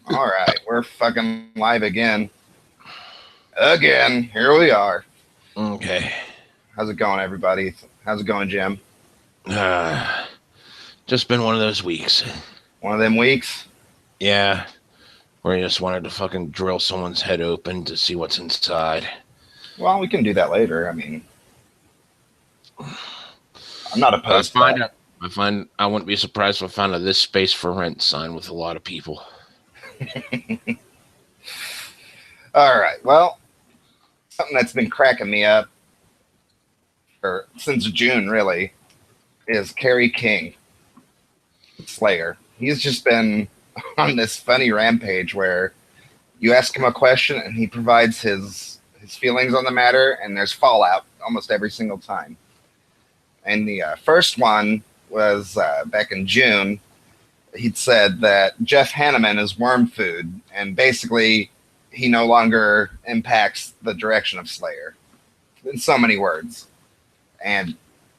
All right, we're fucking live again. Again, here we are. Okay. How's it going, everybody? How's it going, Jim? Uh, just been one of those weeks. One of them weeks? Yeah, where you just wanted to fucking drill someone's head open to see what's inside. Well, we can do that later. I mean, I'm not I opposed to find that. out. I wouldn't be surprised if I found a "this space for rent" sign with a lot of people. All right, well, something that's been cracking me up since June, really, is Kerry King, Slayer. He's just been on this funny rampage where you ask him a question and he provides his feelings on the matter, and there's fallout almost every single time. And the first one was back in June. He'd said that Jeff Hanneman is worm food, and basically he no longer impacts the direction of Slayer in so many words. And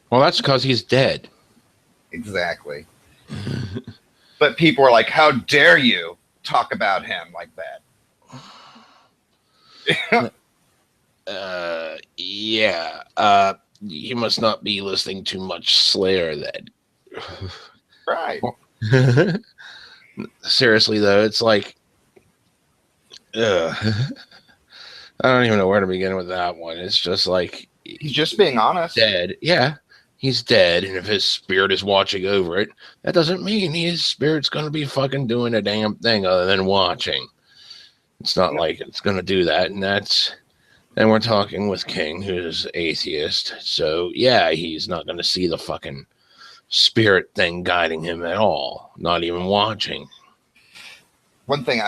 Well, that's because he's dead. exactly. But people were like, how dare you talk about him like that? Yeah. You must not be listening to much Slayer then. Right. Seriously though, it's like, I don't even know where to begin with that one. It's just like He's just being honest. Dead. Yeah, he's dead, and if his spirit is watching over it, that doesn't mean his spirit's going to be fucking doing a damn thing other than watching. It's not like it's going to do that, and that's. And we're talking with King, who's atheist, so yeah, he's not going to see the fucking spirit thing guiding him at all, not even watching. One thing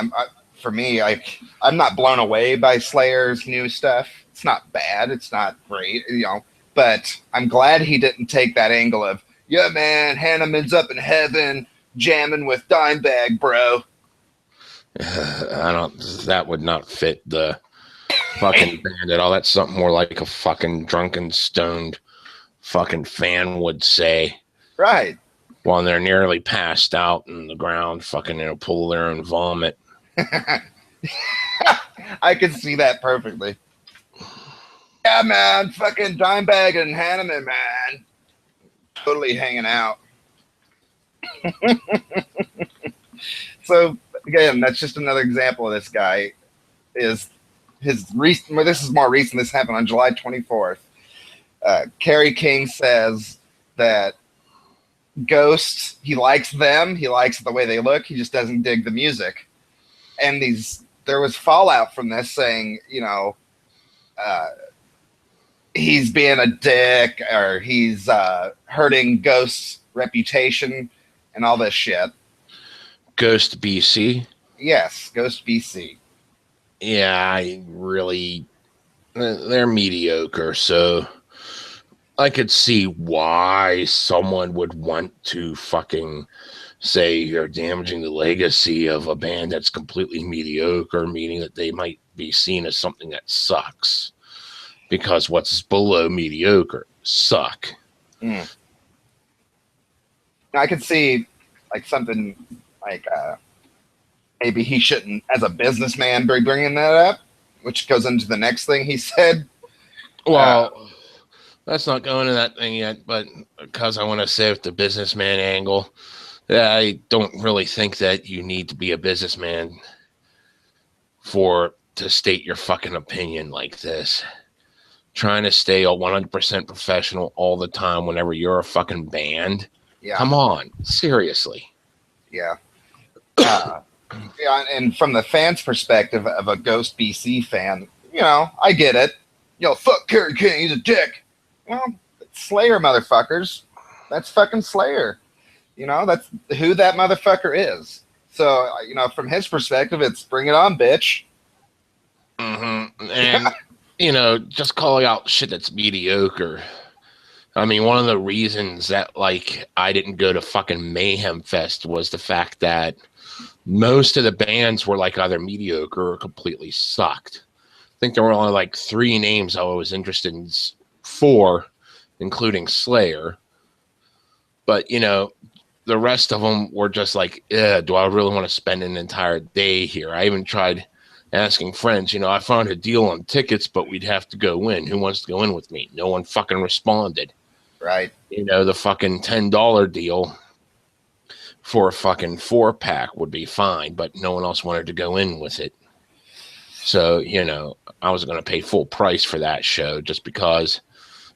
for me, I'm not blown away by Slayer's new stuff. It's not bad. It's not great, but I'm glad he didn't take that angle of, yeah, man, Hanneman's up in heaven jamming with Dimebag, bro. I don't. That would not fit the fucking band at all. That's something more like a fucking drunken, stoned fucking fan would say. Right. While they're nearly passed out in the ground, fucking in a pool of their own vomit. I can see that perfectly. Yeah, man, fucking Dimebag and Hanneman, man. Totally hanging out. So, again, that's just another example of this guy. Is his recent, well, this is more recent, this happened on July 24th. Kerry King says that Ghosts, he likes them, he likes the way they look, he just doesn't dig the music. And there was fallout from this saying, he's being a dick, or he's hurting Ghost's reputation and all this shit. Ghost BC? Yes, Ghost BC. Yeah, they're mediocre, so I could see why someone would want to fucking say you're damaging the legacy of a band that's completely mediocre, meaning that they might be seen as something that sucks. Because what's below mediocre suck. Mm. I could see like something like maybe he shouldn't, as a businessman, be bringing that up, which goes into the next thing he said. Well, let's not go into that thing yet, but because I want to save the businessman angle, I don't really think that you need to be a businessman to state your fucking opinion like this. Trying to stay 100% professional all the time whenever you're a fucking band. Yeah. Come on, seriously. Yeah. Yeah, and from the fans' perspective of a Ghost BC fan, I get it. Fuck Kerry King, he's a dick. Well, Slayer, motherfuckers. That's fucking Slayer. That's who that motherfucker is. So, from his perspective, it's bring it on, bitch. Mm-hmm. And, just calling out shit that's mediocre. I mean, one of the reasons that, I didn't go to fucking Mayhem Fest was the fact that most of the bands were, either mediocre or completely sucked. I think there were only, 3 names I was interested in, 4, including Slayer. But, the rest of them were just like, do I really want to spend an entire day here? I even tried asking friends, I found a deal on tickets, but we'd have to go in. Who wants to go in with me? No one fucking responded. Right. The fucking $10 deal for a fucking 4-pack would be fine, but no one else wanted to go in with it. So, I was going to pay full price for that show just because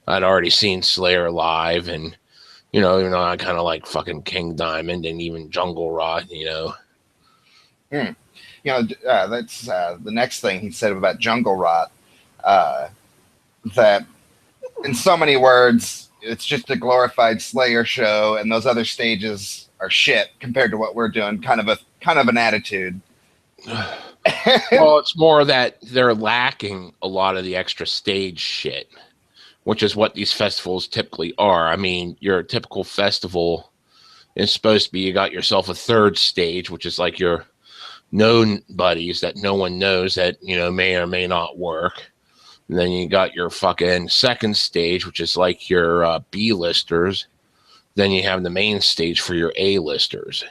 I'd already seen Slayer live, and even though I kind of like fucking King Diamond and even Jungle Rot, That's the next thing he said about Jungle Rot. That, in so many words, it's just a glorified Slayer show, and those other stages are shit compared to what we're doing. Kind of an attitude. Well, it's more that they're lacking a lot of the extra stage shit, which is what these festivals typically are. I mean, your typical festival is supposed to be, you got yourself a third stage, which is like your known buddies that no one knows that, may or may not work. And then you got your fucking second stage, which is like your B-listers. Then you have the main stage for your A-listers.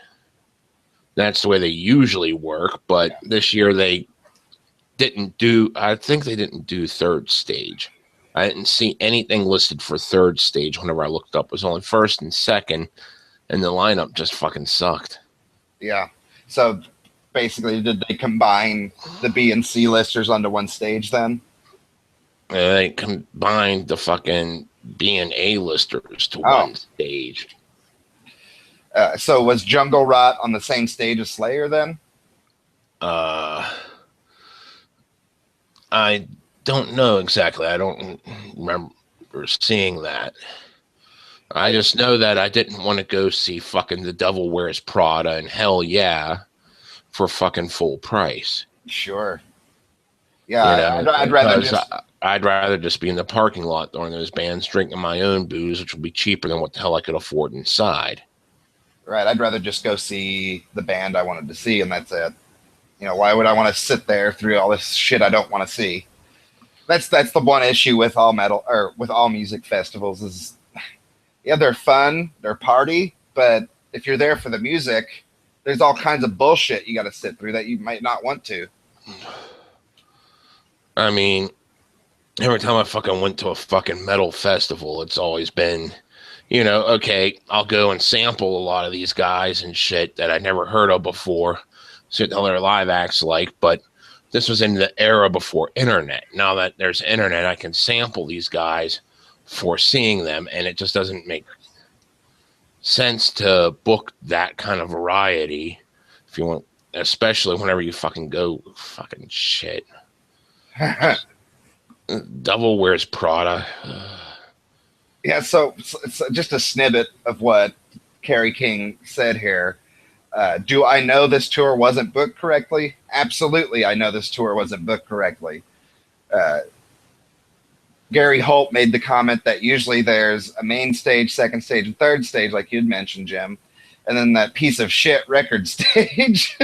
That's the way they usually work, but this year I think they didn't do third stage. I didn't see anything listed for third stage whenever I looked up. It was only first and second, and the lineup just fucking sucked. Yeah. So basically, did they combine the B and C listers onto one stage then? They combined the fucking B and A listers to one stage. So was Jungle Rot on the same stage as Slayer then? I don't know exactly. I don't remember seeing that. I just know that I didn't want to go see fucking The Devil Wears Prada and Hell Yeah for fucking full price. Sure. Yeah, I'd rather just be in the parking lot during those bands drinking my own booze, which would be cheaper than what the hell I could afford inside. Right. I'd rather just go see the band I wanted to see, and that's it. Why would I want to sit there through all this shit I don't want to see? That's the one issue with all metal or with all music festivals is, they're fun, they're party, but if you're there for the music, there's all kinds of bullshit you got to sit through that you might not want to. I mean, every time I fucking went to a fucking metal festival, it's always been, okay, I'll go and sample a lot of these guys and shit that I never heard of before, see what their live acts like, but this was in the era before internet. Now that there's internet, I can sample these guys for seeing them, and it just doesn't make sense to book that kind of variety if you want, especially whenever you fucking go fucking shit. Devil Wears Prada. Yeah, so it's just a snippet of what Kerry King said here. Do I know this tour wasn't booked correctly? Absolutely, I know this tour wasn't booked correctly. Gary Holt made the comment that usually there's a main stage, second stage, and third stage, like you'd mentioned, Jim, and then that piece of shit record stage.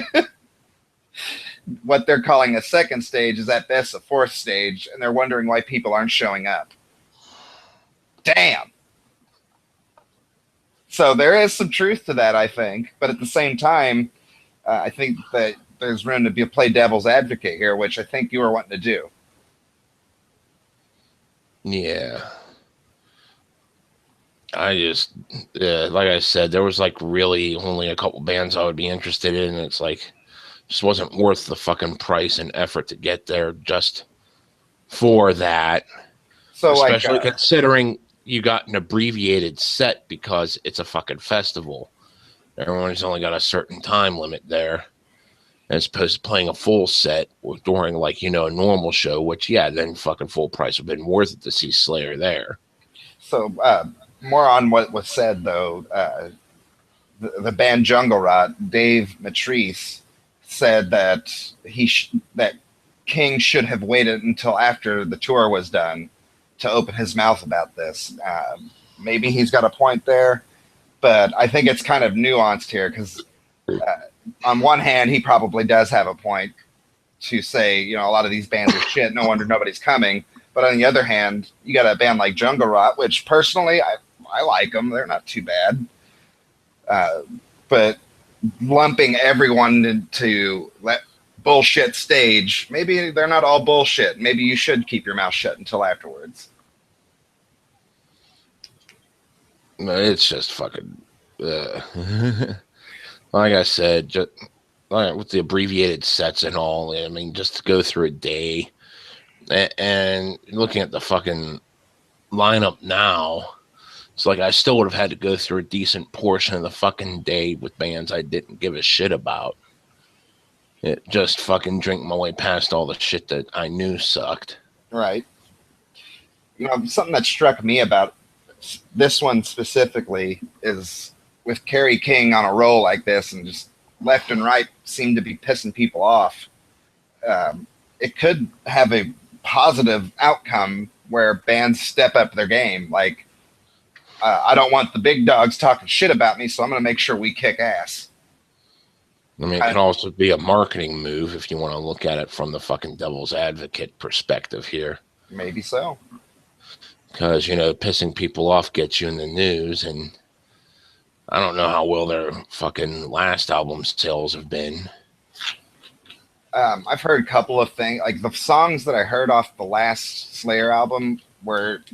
What they're calling a second stage is at best a fourth stage, and they're wondering why people aren't showing up. Damn. So there is some truth to that, I think. But at the same time, I think that there's room to play devil's advocate here, which I think you were wanting to do. Yeah. Like I said, there was like really only a couple bands I would be interested in. And it's like, just wasn't worth the fucking price and effort to get there just for that. So especially considering you got an abbreviated set because it's a fucking festival. Everyone's only got a certain time limit there, as opposed to playing a full set during like, a normal show, which then fucking full price would have been worth it to see Slayer there. So more on what was said though, the band Jungle Rot, Dave Matrice, said that that King should have waited until after the tour was done to open his mouth about this. Maybe he's got a point there, but I think it's kind of nuanced here because on one hand, he probably does have a point to say, a lot of these bands are shit. No wonder nobody's coming. But on the other hand, you got a band like Jungle Rot, which personally, I like them. They're not too bad. But lumping everyone into bullshit stage, maybe they're not all bullshit. Maybe you should keep your mouth shut until afterwards. It's just fucking. Like I said, just with the abbreviated sets and all. I mean, just to go through a day and looking at the fucking lineup now, it's like I still would have had to go through a decent portion of the fucking day with bands I didn't give a shit about. It just fucking drink my way past all the shit that I knew sucked. Right. You know, something that struck me about this one specifically is with Kerry King on a roll like this and just left and right seem to be pissing people off. It could have a positive outcome where bands step up their game. Like, I don't want the big dogs talking shit about me, so I'm going to make sure we kick ass. I mean, it can also be a marketing move if you want to look at it from the fucking devil's advocate perspective here. Maybe so. Because, you know, pissing people off gets you in the news, and I don't know how well their fucking last album sales have been. I've heard a couple of things. Like, the songs that I heard off the last Slayer album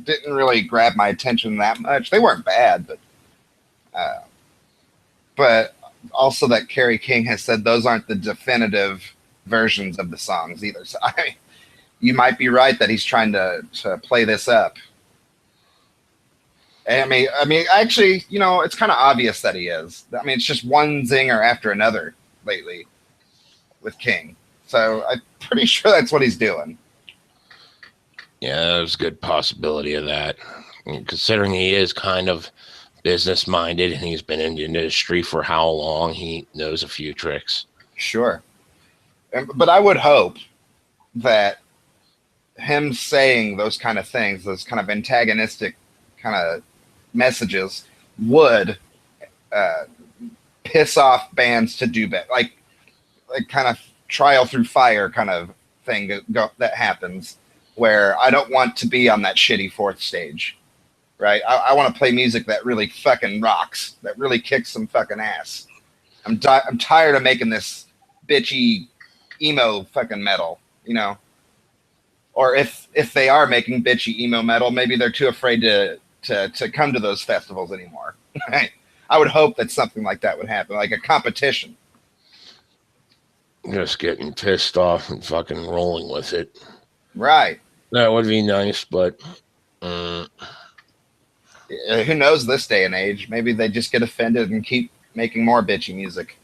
didn't really grab my attention that much. They weren't bad, but also that Kerry King has said those aren't the definitive versions of the songs either. So you might be right that he's trying to play this up. I mean, actually, you know, it's kind of obvious that he is. I mean, it's just one zinger after another lately with King. So I'm pretty sure that's what he's doing. Yeah, there's a good possibility of that. Considering he is kind of business-minded and he's been in the industry for how long, he knows a few tricks. Sure. But I would hope that him saying those kind of things, those kind of antagonistic kind of messages, would piss off bands to do better. Like kind of trial through fire kind of thing that happens, where I don't want to be on that shitty fourth stage. Right? I want to play music that really fucking rocks, that really kicks some fucking ass. I'm tired of making this bitchy emo fucking metal, you know? Or if they are making bitchy emo metal, maybe they're too afraid to come to those festivals anymore. Right? I would hope that something like that would happen, like a competition. Just getting pissed off and fucking rolling with it. Right. That would be nice, but... Who knows this day and age? Maybe they just get offended and keep making more bitchy music.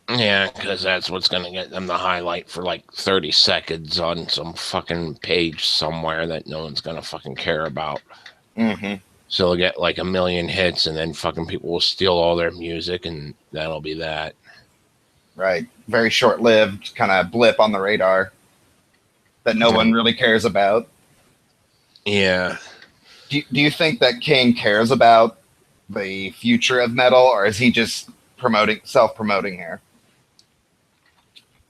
Yeah, because that's what's going to get them the highlight for like 30 seconds on some fucking page somewhere that no one's going to fucking care about. Mm-hmm. So they'll get like 1 million hits and then fucking people will steal all their music and that'll be that. Right. Very short-lived kind of blip on the radar that no one really cares about. Yeah. Do you think that King cares about the future of metal, or is he just self-promoting here?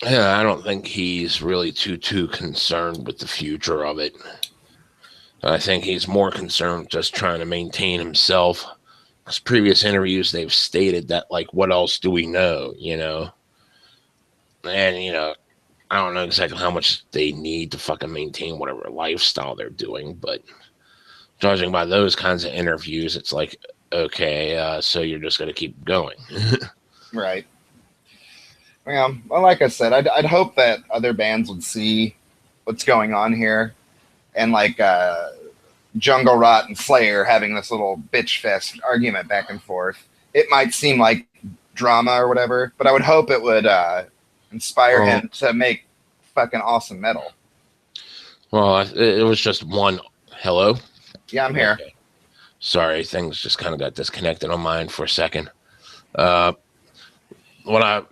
Yeah, I don't think he's really too concerned with the future of it. I think he's more concerned just trying to maintain himself. Because previous interviews, they've stated that, like, what else do we know, you know? And, you know, I don't know exactly how much they need to fucking maintain whatever lifestyle they're doing, but judging by those kinds of interviews, it's like, okay, so you're just going to keep going. Right. Well, like I said, I'd hope that other bands would see what's going on here, and like Jungle Rot and Slayer having this little bitch fest argument back and forth. It might seem like drama or whatever, but I would hope it would inspire him to make fucking awesome metal. Well, it was just one. Hello? Yeah, I'm here. Okay. Sorry, things just kind of got disconnected on mine for a second. The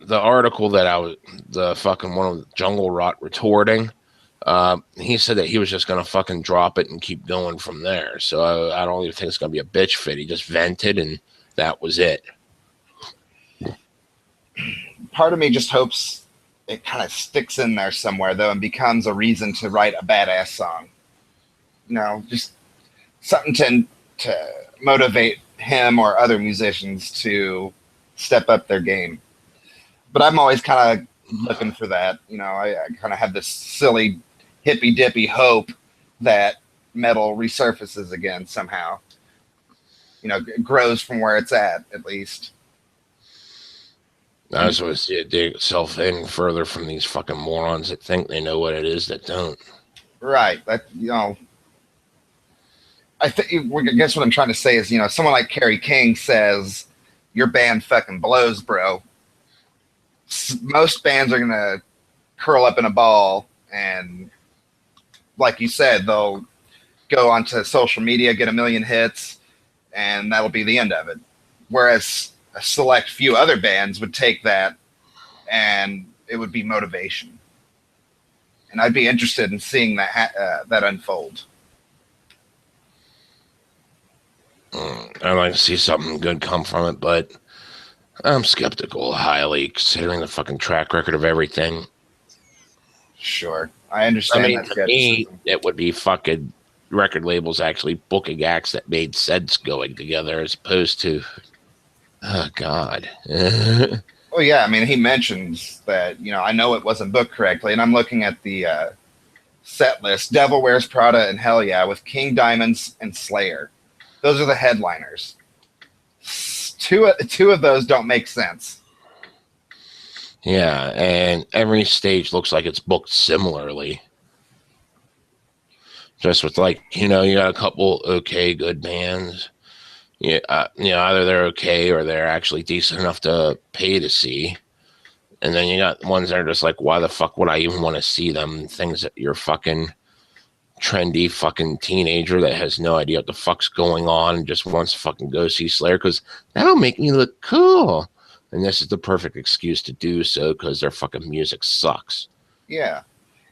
article that the fucking one of Jungle Rot retorting, he said that he was just gonna fucking drop it and keep going from there. So I don't even think it's gonna be a bitch fit. He just vented and that was it. Part of me just hopes it kind of sticks in there somewhere though and becomes a reason to write a badass song. You know, just something to motivate him or other musicians to step up their game. But I'm always kind of looking for that. I kind of have this silly hippy dippy hope that metal resurfaces again somehow. It grows from where it's at least. I just want to see it dig itself in further from these fucking morons that think they know what it is that don't. Right. I guess what I'm trying to say is, someone like Kerry King says, your band fucking blows, bro. Most bands are going to curl up in a ball and, like you said, they'll go onto social media, get a million hits, and that'll be the end of it. Whereas a select few other bands would take that and it would be motivation. And I'd be interested in seeing that unfold. I'd like to see something good come from it, but I'm skeptical highly, considering the fucking track record of everything. Sure. I understand that to me, it would be fucking record labels actually booking acts that made sense going together as opposed to, oh, God. Well, yeah, I mean, he mentions that, I know it wasn't booked correctly, and I'm looking at the set list. Devil Wears Prada and Hell Yeah with King Diamonds and Slayer. Those are the headliners. Two of those don't make sense. Yeah, and every stage looks like it's booked similarly. Just with you got a couple okay, good bands. Yeah, either they're okay or they're actually decent enough to pay to see. And then you got ones that are just like, why the fuck would I even want to see them? Things that you're fucking trendy fucking teenager that has no idea what the fuck's going on and just wants to fucking go see Slayer because that'll make me look cool. And this is the perfect excuse to do so because their fucking music sucks. Yeah.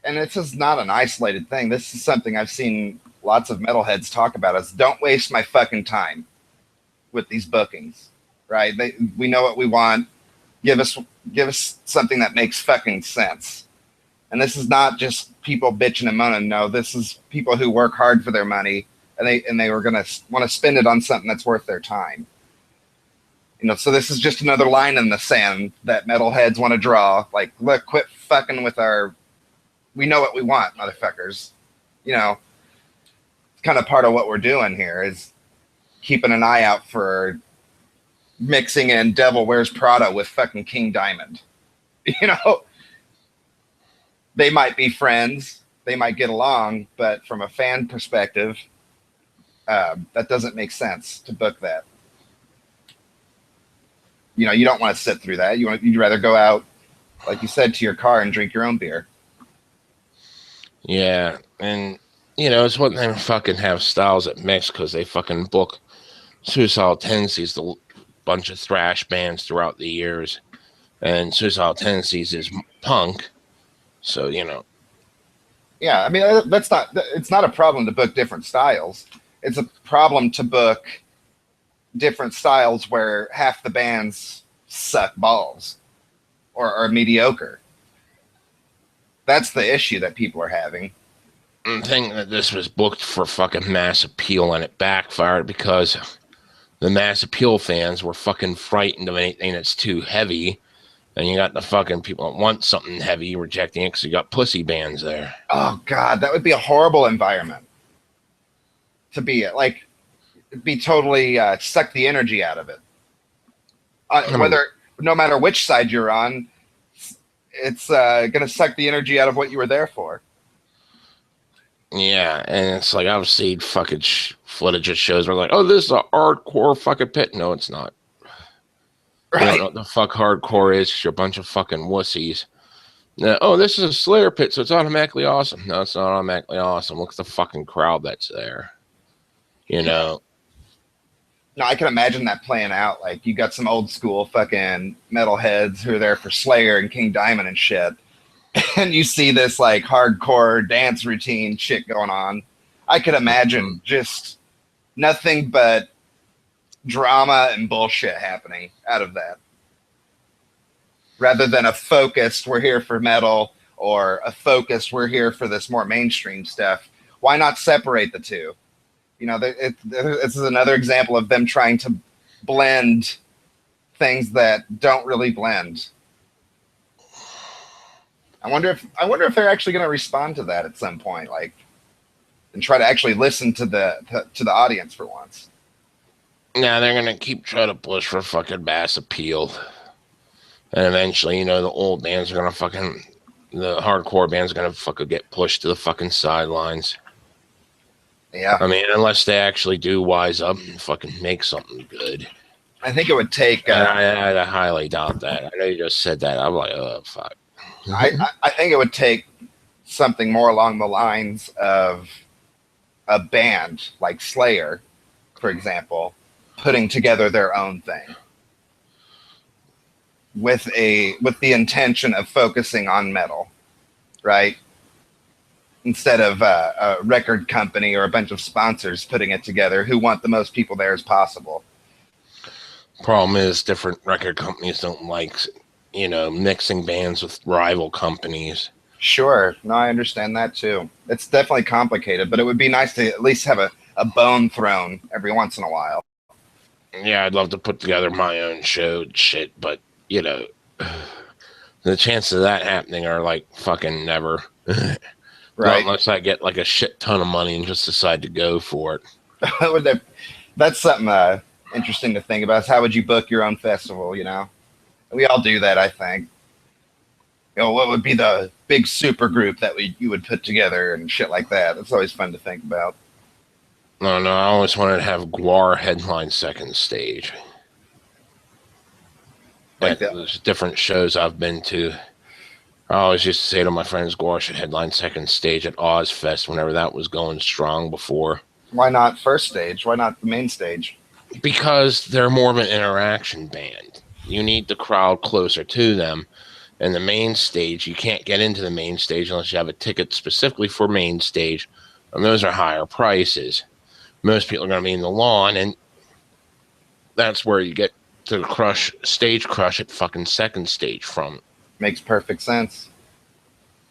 And this is not an isolated thing. This is something I've seen lots of metalheads talk about is don't waste my fucking time with these bookings, right? We know what we want. Give us something that makes fucking sense. And this is not just people bitching and moaning. No, this is people who work hard for their money and they were going to want to spend it on something that's worth their time. So this is just another line in the sand that metalheads want to draw. Like, look, quit fucking with we know what we want, motherfuckers. It's kind of part of what we're doing here is keeping an eye out for mixing in Devil Wears Prada with fucking King Diamond. They might be friends, they might get along, but from a fan perspective, that doesn't make sense to book that. You don't want to sit through that. You'd rather go out, like you said, to your car and drink your own beer. Yeah, and it's one thing to fucking have styles that mix because they fucking book Suicidal Tendencies, the bunch of thrash bands throughout the years, and Suicidal Tendencies is punk. So, Yeah, I mean, it's not a problem to book different styles. It's a problem to book different styles where half the bands suck balls or are mediocre. That's the issue that people are having. I think that this was booked for fucking mass appeal and it backfired because the mass appeal fans were fucking frightened of anything that's too heavy. And you got the fucking people that want something heavy rejecting it because you got pussy bands there. Oh, God, that would be a horrible environment to be at. Like, it'd be totally suck the energy out of it. No matter which side you're on, it's going to suck the energy out of what you were there for. Yeah, and it's like I've seen fucking footage of shows where like, oh, this is a hardcore fucking pit. No, it's not. Right. You don't know what the fuck hardcore is. You're a bunch of fucking wussies. Oh, this is a Slayer pit, so it's automatically awesome. No, it's not automatically awesome. Look at the fucking crowd that's there. No, I can imagine that playing out. Like, you got some old school fucking metalheads who are there for Slayer and King Diamond and shit. And you see this, like, hardcore dance routine shit going on. I could imagine just nothing but drama and bullshit happening out of that. Rather than a focused, we're here for metal, or a focused, we're here for this more mainstream stuff. Why not separate the two? You know, this is another example of them trying to blend things that don't really blend. I wonder if they're actually going to respond to that at some point, like, and try to actually listen to the audience for once. Now they're gonna keep trying to push for fucking mass appeal, and eventually, the old bands are gonna the hardcore band's gonna fucking get pushed to the fucking sidelines. Yeah. I mean, unless they actually do wise up and fucking make something good. I think it would take. I highly doubt that. I know you just said that. I'm like, oh fuck. I think it would take something more along the lines of a band like Slayer, for example, putting together their own thing with the intention of focusing on metal, right? Instead of a record company or a bunch of sponsors putting it together who want the most people there as possible. Problem is, different record companies don't like, mixing bands with rival companies. Sure. No, I understand that too. It's definitely complicated, but it would be nice to at least have a bone thrown every once in a while. Yeah, I'd love to put together my own show and shit, but, the chances of that happening are like fucking never. Right. Unless I get like a shit ton of money and just decide to go for it. That's something interesting to think about. Is how would you book your own festival? We all do that, I think. What would be the big super group that you would put together and shit like that? It's always fun to think about. No, I always wanted to have Guar headline second stage. Like those different shows I've been to. I always used to say to my friends, Guar should headline second stage at Ozfest whenever that was going strong before. Why not first stage? Why not the main stage? Because they're more of an interaction band. You need the crowd closer to them. And the main stage, you can't get into the main stage unless you have a ticket specifically for main stage. And those are higher prices. Most people are going to be in the lawn, and that's where you get to stage crush at fucking second stage from. Makes perfect sense.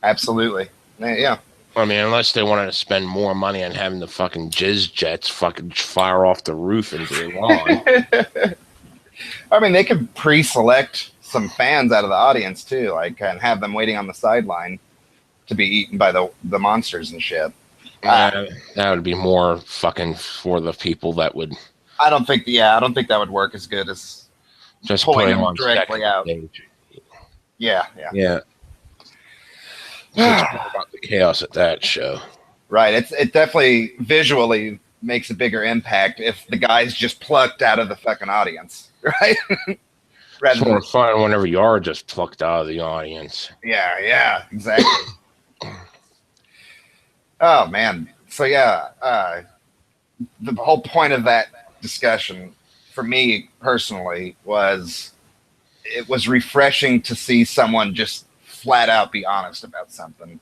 Absolutely. Yeah. I mean, unless they wanted to spend more money on having the fucking jizz jets fucking fire off the roof into the lawn. I mean, they could pre-select some fans out of the audience too, like, and have them waiting on the sideline to be eaten by the monsters and shit. That would be more fucking for the people that would. I don't think that would work as good as just pulling them directly out. Stage. Yeah. So it's more about the chaos at that show. Right. It definitely visually makes a bigger impact if the guy's just plucked out of the fucking audience, right? It's more fun whenever you are just plucked out of the audience. Yeah, exactly. Oh man. So yeah, the whole point of that discussion for me personally was it was refreshing to see someone just flat out be honest about something.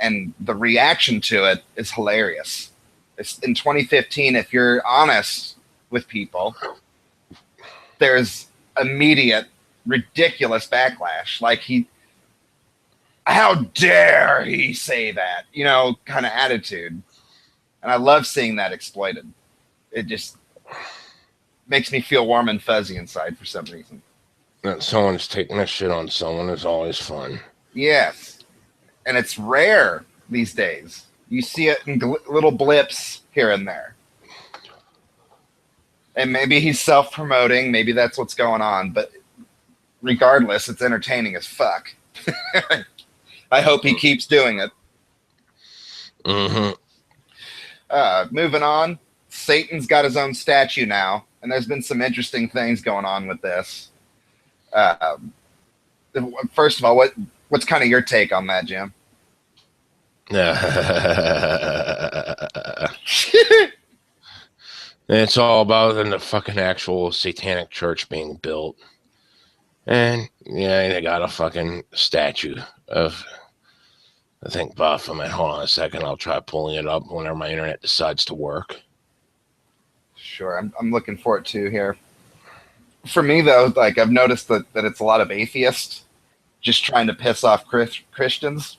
And the reaction to it is hilarious. It's in 2015, if you're honest with people, there's immediate ridiculous backlash. Like, how dare he say that, kind of attitude. And I love seeing that exploited. It just makes me feel warm and fuzzy inside for some reason. That someone's taking a shit on someone is always fun. Yes. And it's rare these days. You see it in little blips here and there. And maybe he's self-promoting. Maybe that's what's going on. But regardless, it's entertaining as fuck. I hope he keeps doing it. Mm-hmm. Moving on. Satan's got his own statue now. And there's been some interesting things going on with this. First of all, what's kind of your take on that, Jim? It's all about the fucking actual satanic church being built. And yeah, they got a fucking statue of, I think, Baphomet. Hold on a second, I'll try pulling it up whenever my internet decides to work. Sure, I'm looking for it too here. For me though, like, I've noticed that it's a lot of atheists just trying to piss off Christians.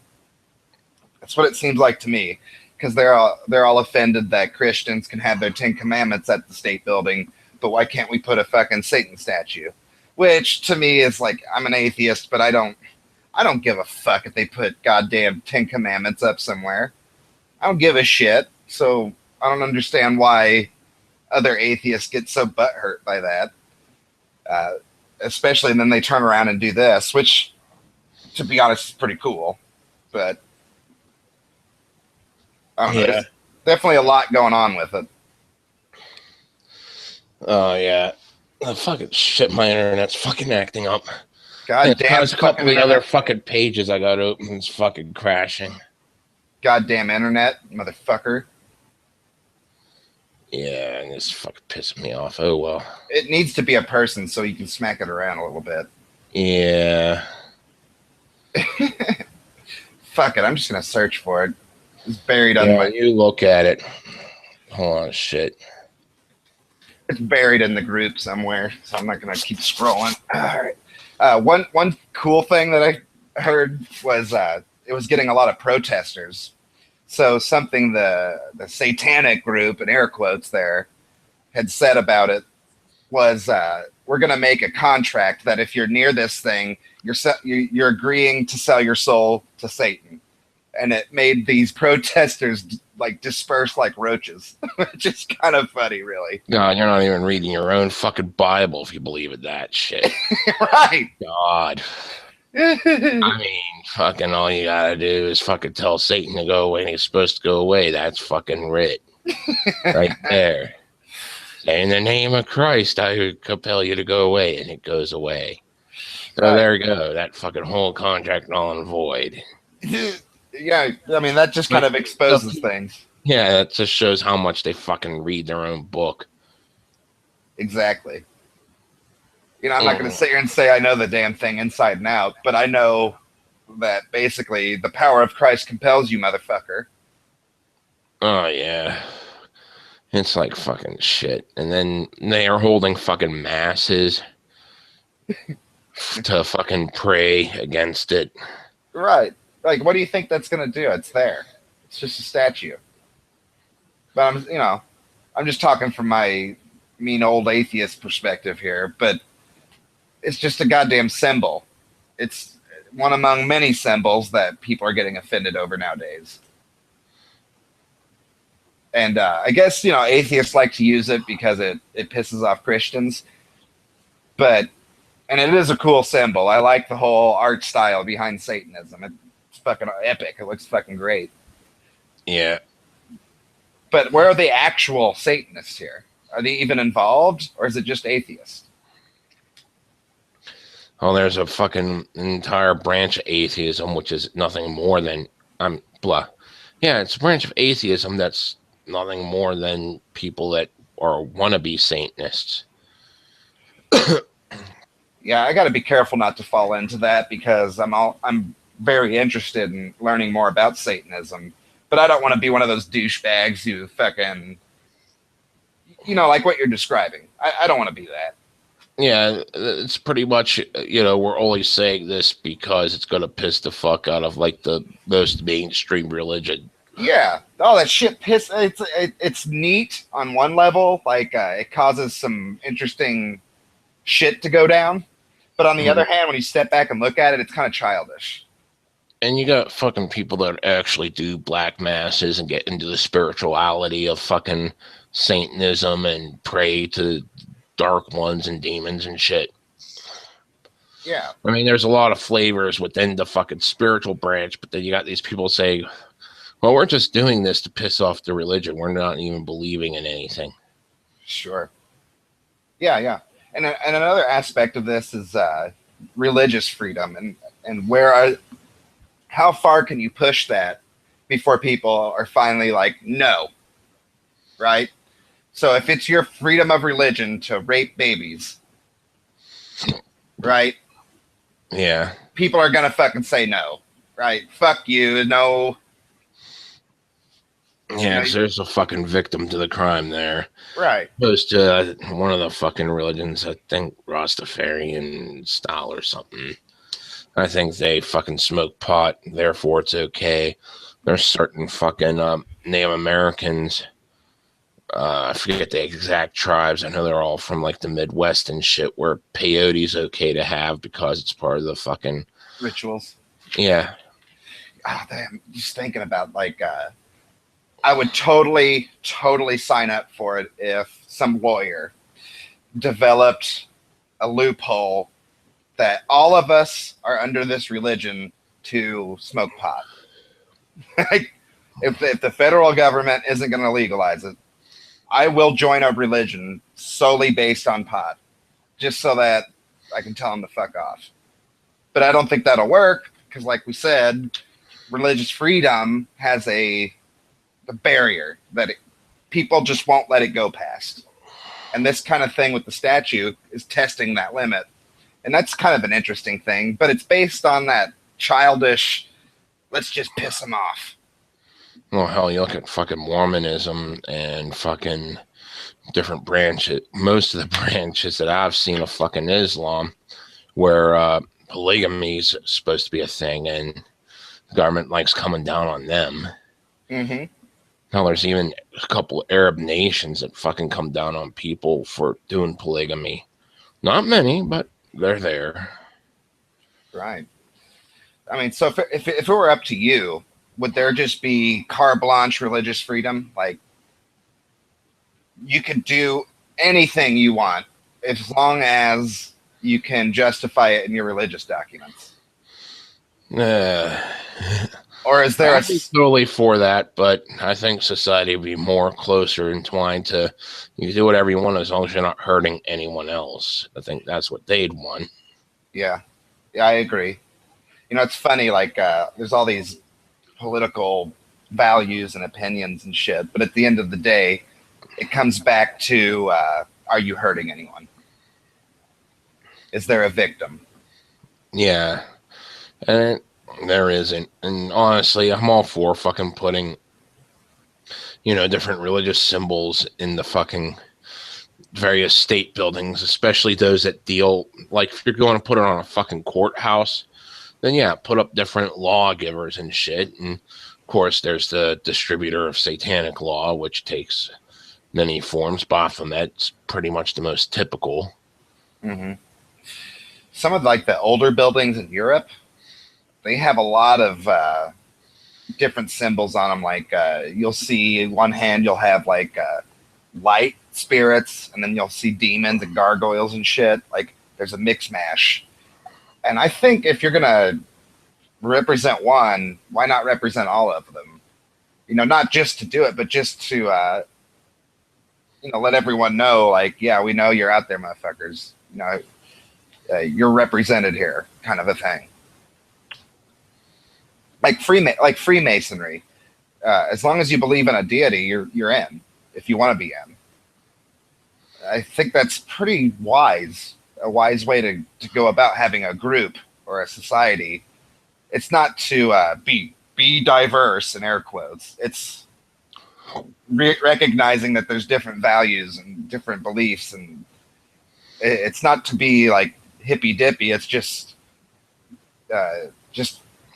That's what it seems like to me. because they're all offended that Christians can have their 10 Commandments at the state building, but why can't we put a fucking Satan statue? Which to me is like, I'm an atheist, but I don't give a fuck if they put goddamn 10 Commandments up somewhere. I don't give a shit. So I don't understand why other atheists get so butthurt by that. Especially, and then they turn around and do this, which, to be honest, is pretty cool. But I don't know. There's definitely a lot going on with it. Oh yeah, the fucking shit. My internet's fucking acting up. God damn. There's a couple of the other fucking pages I got open. It's fucking crashing. Goddamn internet, motherfucker. Yeah, and it's fucking pissing me off. Oh well. It needs to be a person so you can smack it around a little bit. Yeah. Fuck it, I'm just gonna search for it. It's buried on my. You look at it. Hold on, shit. It's buried in the group somewhere, so I'm not gonna keep scrolling. All right. One cool thing that I heard was it was getting a lot of protesters. So something the satanic group, in air quotes there, had said about it was we're going to make a contract that if you're near this thing, you're agreeing to sell your soul to Satan. And it made these protesters like disperse like roaches, which is kind of funny, really. No, you're not even reading your own fucking Bible if you believe in that shit. Right. God. I mean, fucking all you gotta do is fucking tell Satan to go away and he's supposed to go away. That's fucking writ. Right there. Say, in the name of Christ, I would compel you to go away, and it goes away. So there you go. That fucking whole contract null and void. Yeah, I mean, that just kind of exposes things. Yeah, that just shows how much they fucking read their own book. Exactly. You know, I'm not going to sit here and say I know the damn thing inside and out, but I know that basically the power of Christ compels you, motherfucker. Oh, yeah. It's like fucking shit. And then they are holding fucking masses to fucking pray against it. Right. Like, what do you think that's going to do? It's there. It's just a statue. But I'm just talking from my mean old atheist perspective here, but it's just a goddamn symbol. It's one among many symbols that people are getting offended over nowadays. And I guess, atheists like to use it because it pisses off Christians. And it is a cool symbol. I like the whole art style behind Satanism. It's fucking epic. It looks fucking great. Yeah. But where are the actual Satanists here? Are they even involved, or is it just atheists? Oh, there's a fucking entire branch of atheism, which is nothing more than Yeah, it's a branch of atheism that's nothing more than people that are wannabe Satanists. Yeah, I got to be careful not to fall into that because I'm very interested in learning more about Satanism, but I don't want to be one of those douchebags who fucking, like what you're describing. I don't want to be that. Yeah, it's pretty much, we're only saying this because it's going to piss the fuck out of like the most mainstream religion. Yeah. Oh, that shit it's neat on one level. Like it causes some interesting shit to go down. But on the other hand, when you step back and look at it, it's kind of childish. And you got fucking people that actually do black masses and get into the spirituality of fucking Satanism and pray to dark ones and demons and shit. Yeah. I mean, there's a lot of flavors within the fucking spiritual branch, but then you got these people saying, well, we're just doing this to piss off the religion. We're not even believing in anything. Sure. Yeah. And another aspect of this is religious freedom and how far can you push that before people are finally like, no, right? So if it's your freedom of religion to rape babies, right? Yeah. People are going to fucking say no, right? Fuck you, no. Yeah, because there's a fucking victim to the crime there. Right. Opposed to one of the fucking religions, I think Rastafarian style or something. I think they fucking smoke pot, therefore it's okay. There's certain fucking Native Americans. I forget the exact tribes. I know they're all from like the Midwest and shit, where peyote's okay to have because it's part of the fucking Rituals. yeah. Oh, damn. Just thinking about like, I would totally sign up for it if some lawyer developed a loophole that all of us are under this religion to smoke pot. Like, if the federal government isn't going to legalize it, I will join a religion solely based on pot, just so that I can tell them to fuck off. But I don't think that'll work because, like we said, religious freedom has a barrier that people just won't let it go past. And this kind of thing with the statute is testing that limit. And that's kind of an interesting thing, but it's based on that childish, let's just piss them off. Well, hell, you look at fucking Mormonism and fucking different branches. Most of the branches that I've seen of fucking Islam, where polygamy is supposed to be a thing, and the government likes coming down on them. Mm-hmm. Now, there's even a couple of Arab nations that fucking come down on people for doing polygamy. Not many, but they're there. Right. I mean, so if it were up to you, would there just be carte blanche religious freedom? Like, you could do anything you want as long as you can justify it in your religious documents. Or is there I'd be totally for that, but I think society would be more closer entwined to you do whatever you want as long as you're not hurting anyone else. I think that's what they'd want. Yeah, I agree. You know, it's funny, like, there's all these political values and opinions and shit, but at the end of the day, it comes back to, are you hurting anyone? Is there a victim? Yeah. And there isn't. And honestly, I'm all for fucking putting, different religious symbols in the fucking various state buildings, especially those that deal, like if you're going to put it on a fucking courthouse, then yeah, put up different lawgivers and shit. And of course, there's the distributor of satanic law, which takes many forms. Baphomet's pretty much the most typical. Mm-hmm. Some of like the older buildings in Europe, they have a lot of different symbols on them. Like you'll see in one hand, you'll have like light spirits, and then you'll see demons and gargoyles and shit. Like there's a mix mash. And I think if you're going to represent one, why not represent all of them? Not just to do it, but just to, let everyone know, like, yeah, we know you're out there, motherfuckers. You're represented here, kind of a thing. Like Freemasonry. As long as you believe in a deity, you're in. If you want to be in, I think that's pretty wise. A wise way to go about having a group or a society. It's not to be diverse in air quotes. It's recognizing that there's different values and different beliefs, and it's not to be like hippy dippy. It's just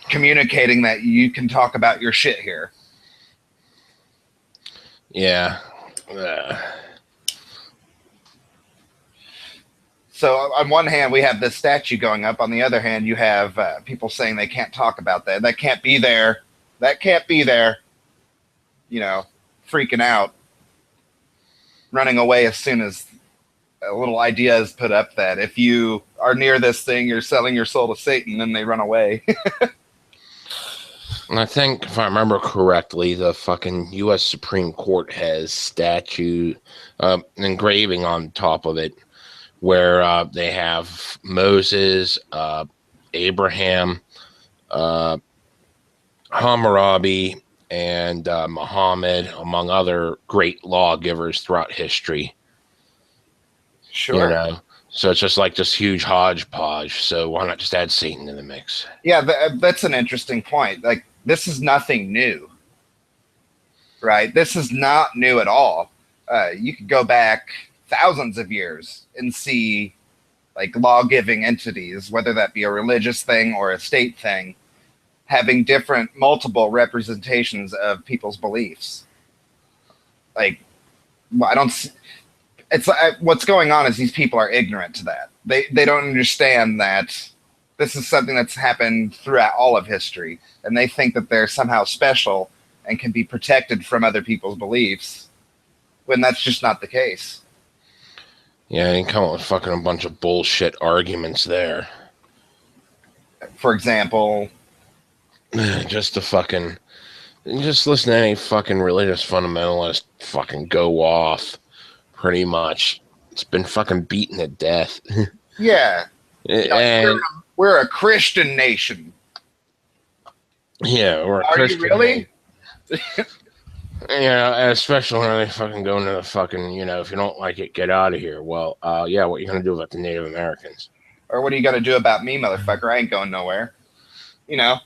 communicating that you can talk about your shit here. Yeah. So on one hand, we have this statue going up. On the other hand, you have people saying they can't talk about that. That can't be there. That can't be there. Freaking out, running away as soon as a little idea is put up that if you are near this thing, you're selling your soul to Satan, and they run away. And I think, if I remember correctly, the fucking U.S. Supreme Court has statue engraving on top of it where they have Moses, Abraham, Hammurabi, and Muhammad, among other great lawgivers throughout history. Sure. So it's just like this huge hodgepodge. So why not just add Satan in the mix? Yeah, that's an interesting point. Like, this is nothing new, right? This is not new at all. You could go back thousands of years and see like law-giving entities, whether that be a religious thing or a state thing, having multiple representations of people's beliefs. Like, well, I don't. It's what's going on is these people are ignorant to that. They don't understand that this is something that's happened throughout all of history, and they think that they're somehow special and can be protected from other people's beliefs, when that's just not the case. Yeah, you come up with fucking a bunch of bullshit arguments there. For example, just listen to any fucking religious fundamentalist fucking go off. Pretty much, it's been fucking beaten to death. Yeah, and we're a Christian nation. Yeah, we're a Christian. Are you really? Yeah, especially when they fucking go into the fucking, if you don't like it, get out of here. Well, yeah, what are you gonna do about the Native Americans? Or what are you gonna do about me, motherfucker? I ain't going nowhere. Are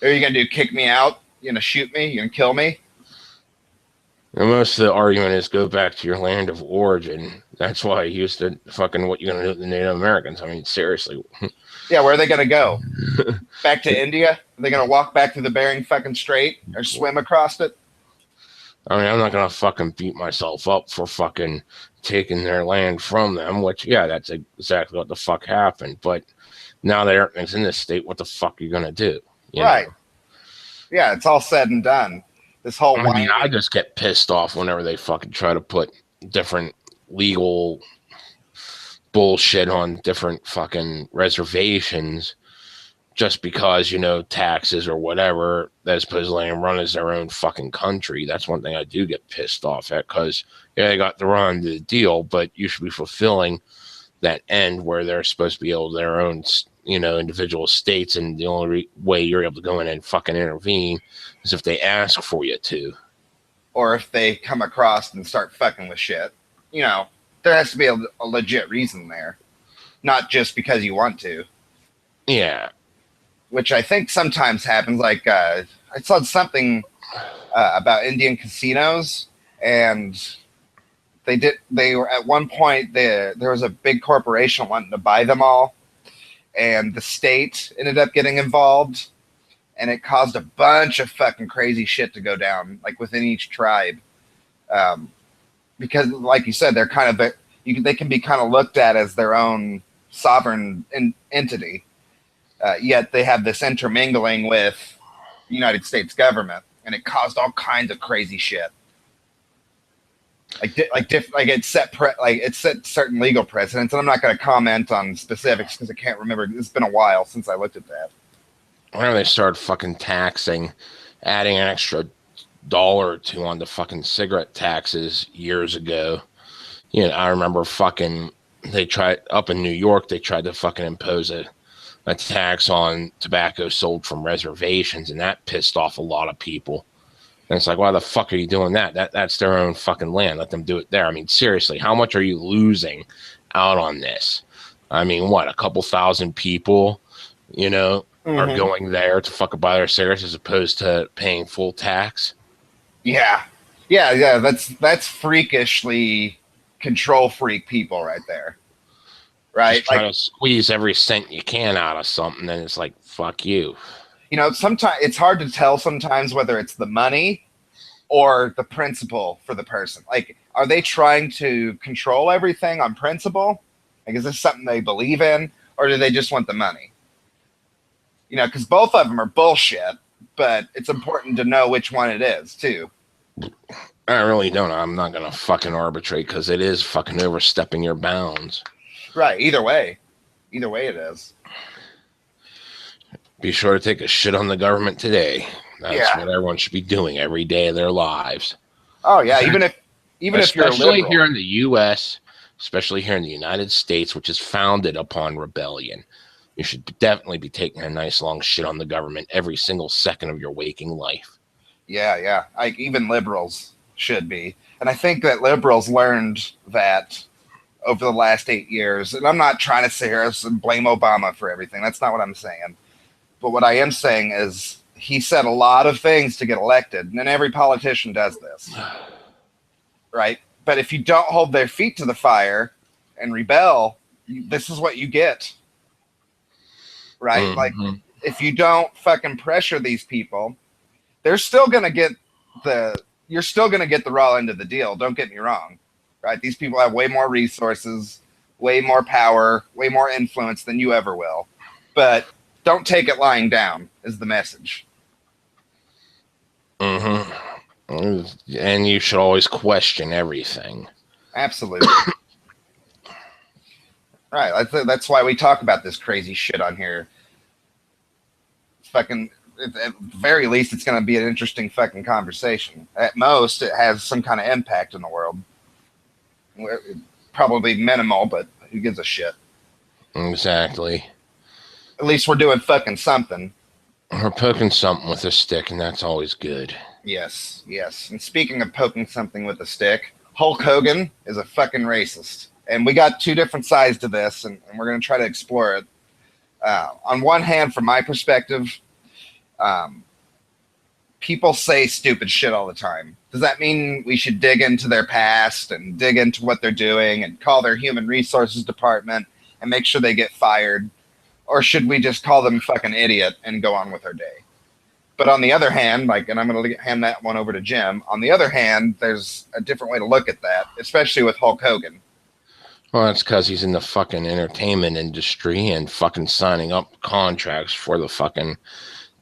you gonna do? Kick me out? You gonna shoot me? You gonna kill me? And most of the argument is go back to your land of origin. That's why he used to fucking what you gonna do with the Native Americans. I mean, seriously. Yeah, where are they gonna go? Back to India? Are they gonna walk back through the Bering fucking Strait or swim across it? I mean, I'm not gonna fucking beat myself up for fucking taking their land from them, which, yeah, that's exactly what the fuck happened. But now that everything's in this state, what the fuck are you gonna do? Right. Yeah, it's all said and done. This whole I just get pissed off whenever they fucking try to put different legal bullshit on different fucking reservations just because, taxes or whatever, as opposed to letting them run as their own fucking country. That's one thing I do get pissed off at, because, they got to run the deal, but you should be fulfilling that end where they're supposed to be able to their own, individual states, and the only way you're able to go in and fucking intervene is if they ask for you to. Or if they come across and start fucking with shit. There has to be a legit reason there. Not just because you want to. Yeah. Which I think sometimes happens. Like, I saw something about Indian casinos, and they were at one point, there was a big corporation wanting to buy them all, and the state ended up getting involved, and it caused a bunch of fucking crazy shit to go down, like within each tribe, because, like you said, they're kind of they can be kind of looked at as their own sovereign entity, yet they have this intermingling with the United States government, and it caused all kinds of crazy shit. It set certain legal precedents, and I'm not going to comment on specifics because I can't remember. It's been a while since I looked at that. Whenever they started fucking adding an extra $1 or $2 on the fucking cigarette taxes years ago, I remember they tried up in New York. They tried to fucking impose a tax on tobacco sold from reservations, and that pissed off a lot of people. And it's like, why the fuck are you doing that? That's their own fucking land. Let them do it there. I mean, seriously, how much are you losing out on this? I mean, what, a couple thousand people, are going there to fucking buy their cigarettes as opposed to paying full tax? Yeah. That's freakishly control freak people right there. Right? Just trying to squeeze every cent you can out of something, and it's like, fuck you. Sometimes it's hard to tell sometimes whether it's the money or the principle for the person. Like, are they trying to control everything on principle? Like, is this something they believe in, or do they just want the money? Because both of them are bullshit, but it's important to know which one it is, too. I really don't. I'm not going to fucking arbitrate, because it is fucking overstepping your bounds. Right. Either way it is. Be sure to take a shit on the government today. That's what everyone should be doing every day of their lives. Oh yeah, even if you're especially here in the U.S., especially here in the United States, which is founded upon rebellion, you should definitely be taking a nice long shit on the government every single second of your waking life. Yeah. Like, even liberals should be, and I think that liberals learned that over the last 8 years. And I'm not trying to sit here and blame Obama for everything. That's not what I'm saying. But what I am saying is he said a lot of things to get elected, and every politician does this, right? But if you don't hold their feet to the fire and rebel, this is what you get, right? Mm-hmm. if you don't fucking pressure these people, they're still gonna get you're still gonna get the raw end of the deal. Don't get me wrong, right? These people have way more resources, way more power, way more influence than you ever will. But don't take it lying down is the message. Mm-hmm. And you should always question everything. Absolutely. Right. That's why we talk about this crazy shit on here. Fucking, at the very least, it's going to be an interesting fucking conversation. At most, it has some kind of impact in the world. Probably minimal, but who gives a shit? Exactly. At least we're doing fucking something. We're poking something with a stick, and that's always good. Yes, yes. And speaking of poking something with a stick, Hulk Hogan is a fucking racist. And we got two different sides to this, and we're going to try to explore it. On one hand, from my perspective, people say stupid shit all the time. Does that mean we should dig into their past and dig into what they're doing and call their human resources department and make sure they get fired? Or should we just call them fucking idiot and go on with our day? But on the other hand, and I'm going to hand that one over to Jim. On the other hand, there's a different way to look at that, especially with Hulk Hogan. Well, that's because he's in the fucking entertainment industry and fucking signing up contracts for the fucking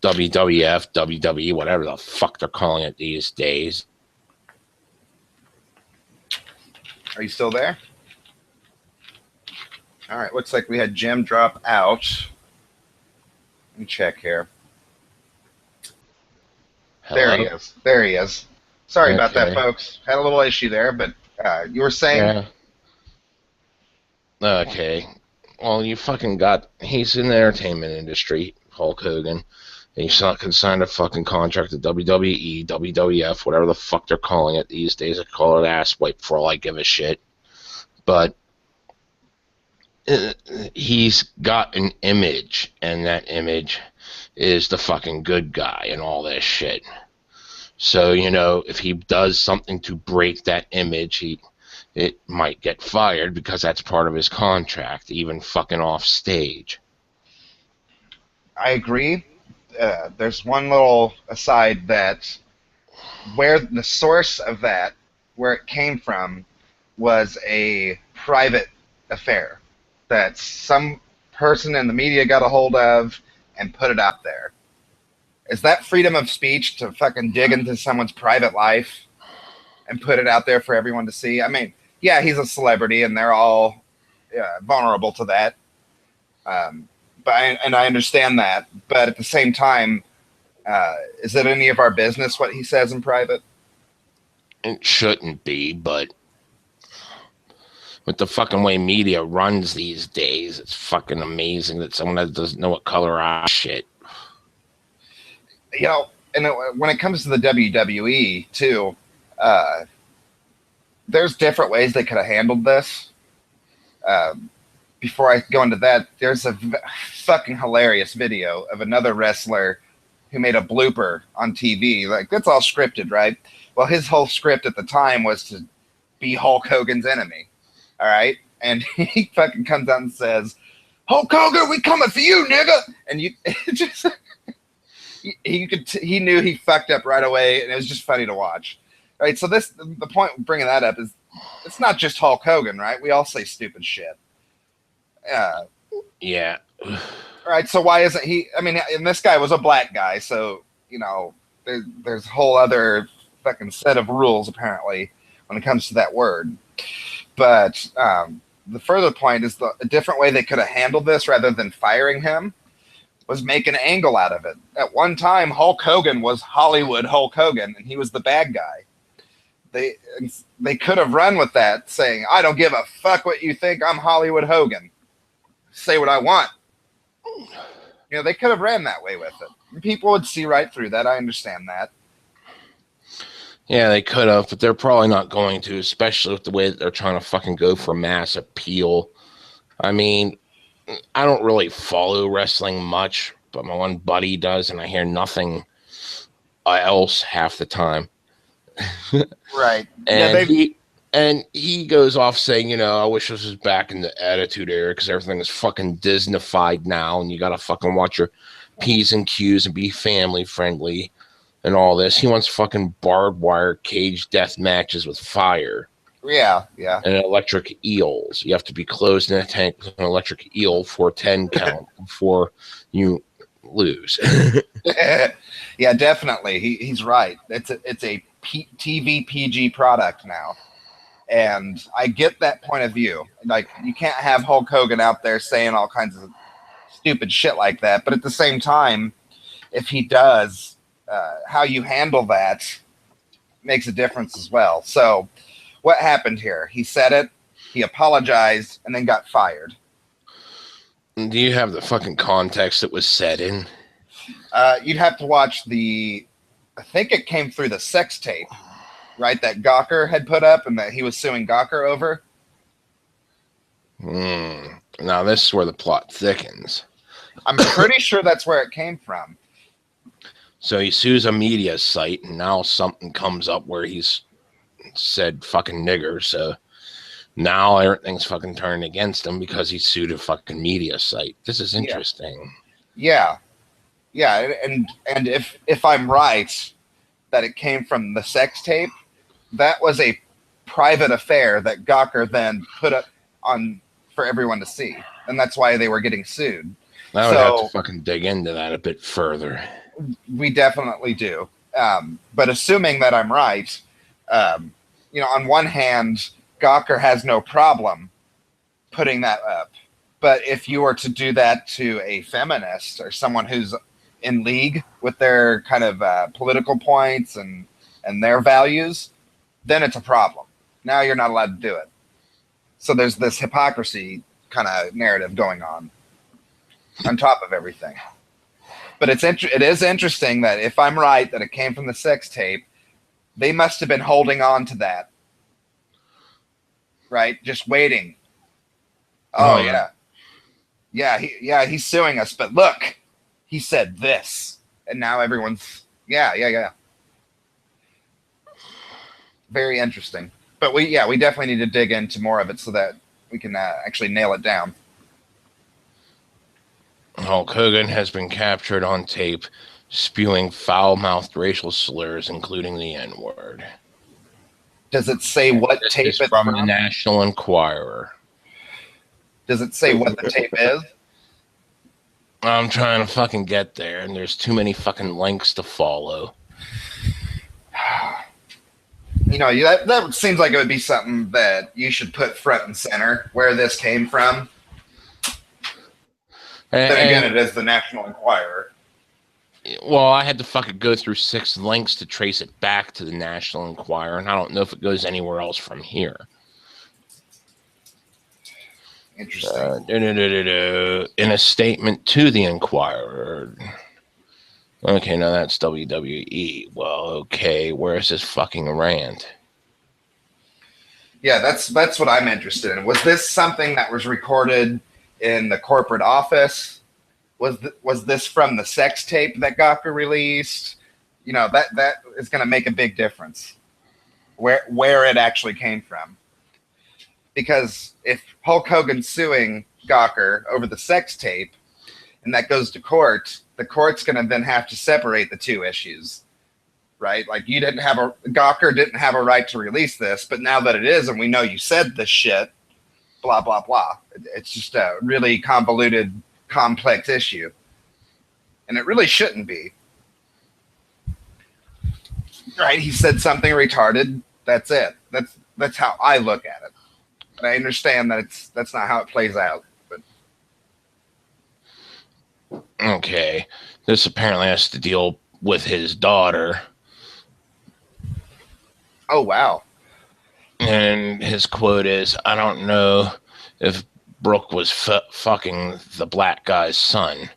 WWF, WWE, whatever the fuck they're calling it these days. Are you still there? All right, looks like we had Jim drop out. Let me check here. Hello? There he is. There he is. Sorry about that, folks. Had a little issue there, but you were saying? Yeah. Okay. Well, he's in the entertainment industry, Hulk Hogan. And he's not signed a fucking contract to WWE, WWF, whatever the fuck they're calling it these days. I call it ass wipe for all I give a shit. But he's got an image, and that image is the fucking good guy and all this shit. So, if he does something to break that image, it might get fired because that's part of his contract, even fucking off stage. I agree. There's one little aside that where the source of that, where it came from, was a private affair that some person in the media got a hold of and put it out there. Is that freedom of speech to fucking dig into someone's private life and put it out there for everyone to see? I mean, yeah, he's a celebrity and they're all vulnerable to that. And I understand that. But at the same time, is it any of our business what he says in private? It shouldn't be, but with the fucking way media runs these days, it's fucking amazing that someone that doesn't know what color eye shit. And when it comes to the WWE, too, there's different ways they could have handled this. Before I go into that, there's a fucking hilarious video of another wrestler who made a blooper on TV. Like, that's all scripted, right? Well, his whole script at the time was to be Hulk Hogan's enemy. All right? And he fucking comes out and says, "Hulk Hogan, we coming for you, nigga!" And you just... he knew he fucked up right away, and it was just funny to watch. All right, so the point of bringing that up is it's not just Hulk Hogan, right? We all say stupid shit. Yeah. All right, so why isn't he? I mean, and this guy was a black guy, so there's a whole other fucking set of rules apparently when it comes to that word. But the further point is a different way they could have handled this rather than firing him was make an angle out of it. At one time, Hulk Hogan was Hollywood Hulk Hogan, and he was the bad guy. They could have run with that, saying, "I don't give a fuck what you think. I'm Hollywood Hogan. Say what I want." They could have ran that way with it. People would see right through that. I understand that. Yeah, they could have, but they're probably not going to, especially with the way that they're trying to fucking go for mass appeal. I mean, I don't really follow wrestling much, but my one buddy does, and I hear nothing else half the time. Right. And he goes off saying, I wish this was back in the Attitude Era because everything is fucking Disneyfied now, and you gotta fucking watch your P's and Q's and be family friendly and all this. He wants fucking barbed wire cage death matches with fire. Yeah, yeah. And electric eels. You have to be closed in a tank with an electric eel for 10 count before you lose. Yeah, definitely. He's right. It's a TV PG product now. And I get that point of view. Like, you can't have Hulk Hogan out there saying all kinds of stupid shit like that. But at the same time, if he does, how you handle that makes a difference as well. So what happened here? He said it, he apologized, and then got fired. Do you have the fucking context it was said in? You'd have to watch I think it came through the sex tape, right, that Gawker had put up and that he was suing Gawker over. Now this is where the plot thickens. I'm pretty sure that's where it came from. So he sues a media site, and now something comes up where he's said fucking nigger, so now everything's fucking turned against him because he sued a fucking media site. This is interesting. Yeah. And if I'm right that it came from the sex tape, that was a private affair that Gawker then put up on for everyone to see, and that's why they were getting sued. I would have to fucking dig into that a bit further. We definitely do. But assuming that I'm right, on one hand, Gawker has no problem putting that up. But if you were to do that to a feminist or someone who's in league with their kind of political points and their values, then it's a problem. Now you're not allowed to do it. So there's this hypocrisy kind of narrative going on top of everything. But it is interesting that if I'm right that it came from the sex tape, they must have been holding on to that, right? Just waiting. Oh yeah, he's suing us. But look, he said this, and now everyone's yeah. Very interesting. But we definitely need to dig into more of it so that we can actually nail it down. Hulk Hogan has been captured on tape spewing foul-mouthed racial slurs, including the N-word. Does it say what tape it's from? The National Enquirer. Does it say what the tape is? I'm trying to fucking get there, and there's too many fucking links to follow. That seems like it would be something that you should put front and center, where this came from. Then again, it is the National Enquirer. Well, I had to fucking go through 6 links to trace it back to the National Enquirer, and I don't know if it goes anywhere else from here. Interesting. In a statement to the Enquirer. Okay, now that's WWE. Well, okay, where's this fucking rant? Yeah, that's what I'm interested in. Was this something that was recorded in the corporate office? Was this from the sex tape that Gawker released? That is going to make a big difference. Where it actually came from. Because if Hulk Hogan's suing Gawker over the sex tape, and that goes to court, the court's going to then have to separate the two issues, right? Like, Gawker didn't have a right to release this, but now that it is, and we know you said this shit, blah, blah, blah. It's just a really convoluted, complex issue. And it really shouldn't be. Right? He said something retarded. That's it. That's how I look at it. But I understand that that's not how it plays out. But okay. This apparently has to deal with his daughter. Oh, wow. And his quote is, I don't know if Brooke was fucking the black guy's son.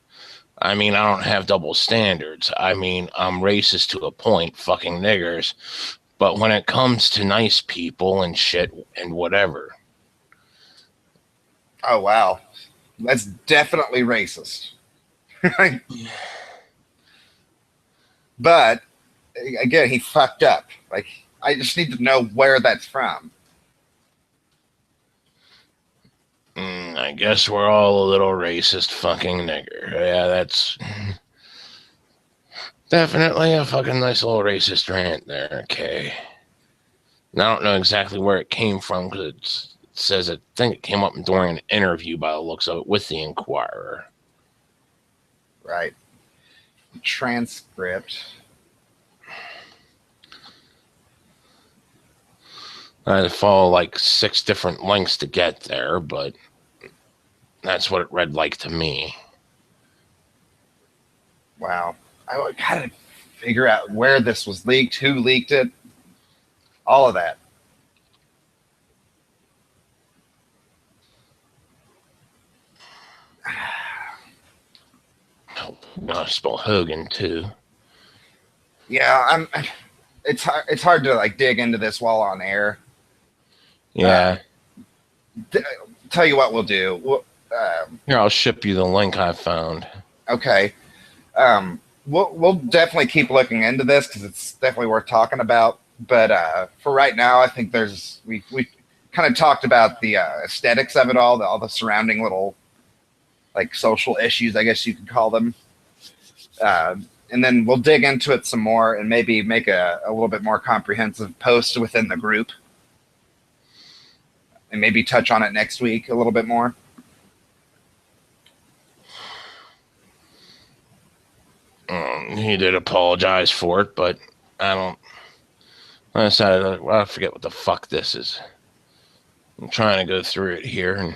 I mean, I don't have double standards. I mean, I'm racist to a point, fucking niggers. But when it comes to nice people and shit and whatever. Oh, wow. That's definitely racist. But, again, he fucked up. Like, I just need to know where that's from. I guess we're all a little racist fucking nigger. Yeah, that's... Definitely a fucking nice little racist rant there. Okay. And I don't know exactly where it came from because it says I think it came up during an interview by the looks of it with the Inquirer. Right. Transcript. I had to follow like 6 different links to get there, but that's what it read like to me. Wow. I gotta figure out where this was leaked, who leaked it, all of that. Oh, I spell Hogan too. Yeah, it's hard to like dig into this while on air. Yeah. Tell you what we'll do. Here, I'll ship you the link I found. Okay. We'll definitely keep looking into this because it's definitely worth talking about. But for right now, I think we kind of talked about the aesthetics of it all the surrounding little like social issues, I guess you could call them. And then we'll dig into it some more and maybe make a little bit more comprehensive post within the group. And maybe touch on it next week a little bit more. He did apologize for it, but I decided I forget what the fuck this is. I'm trying to go through it here and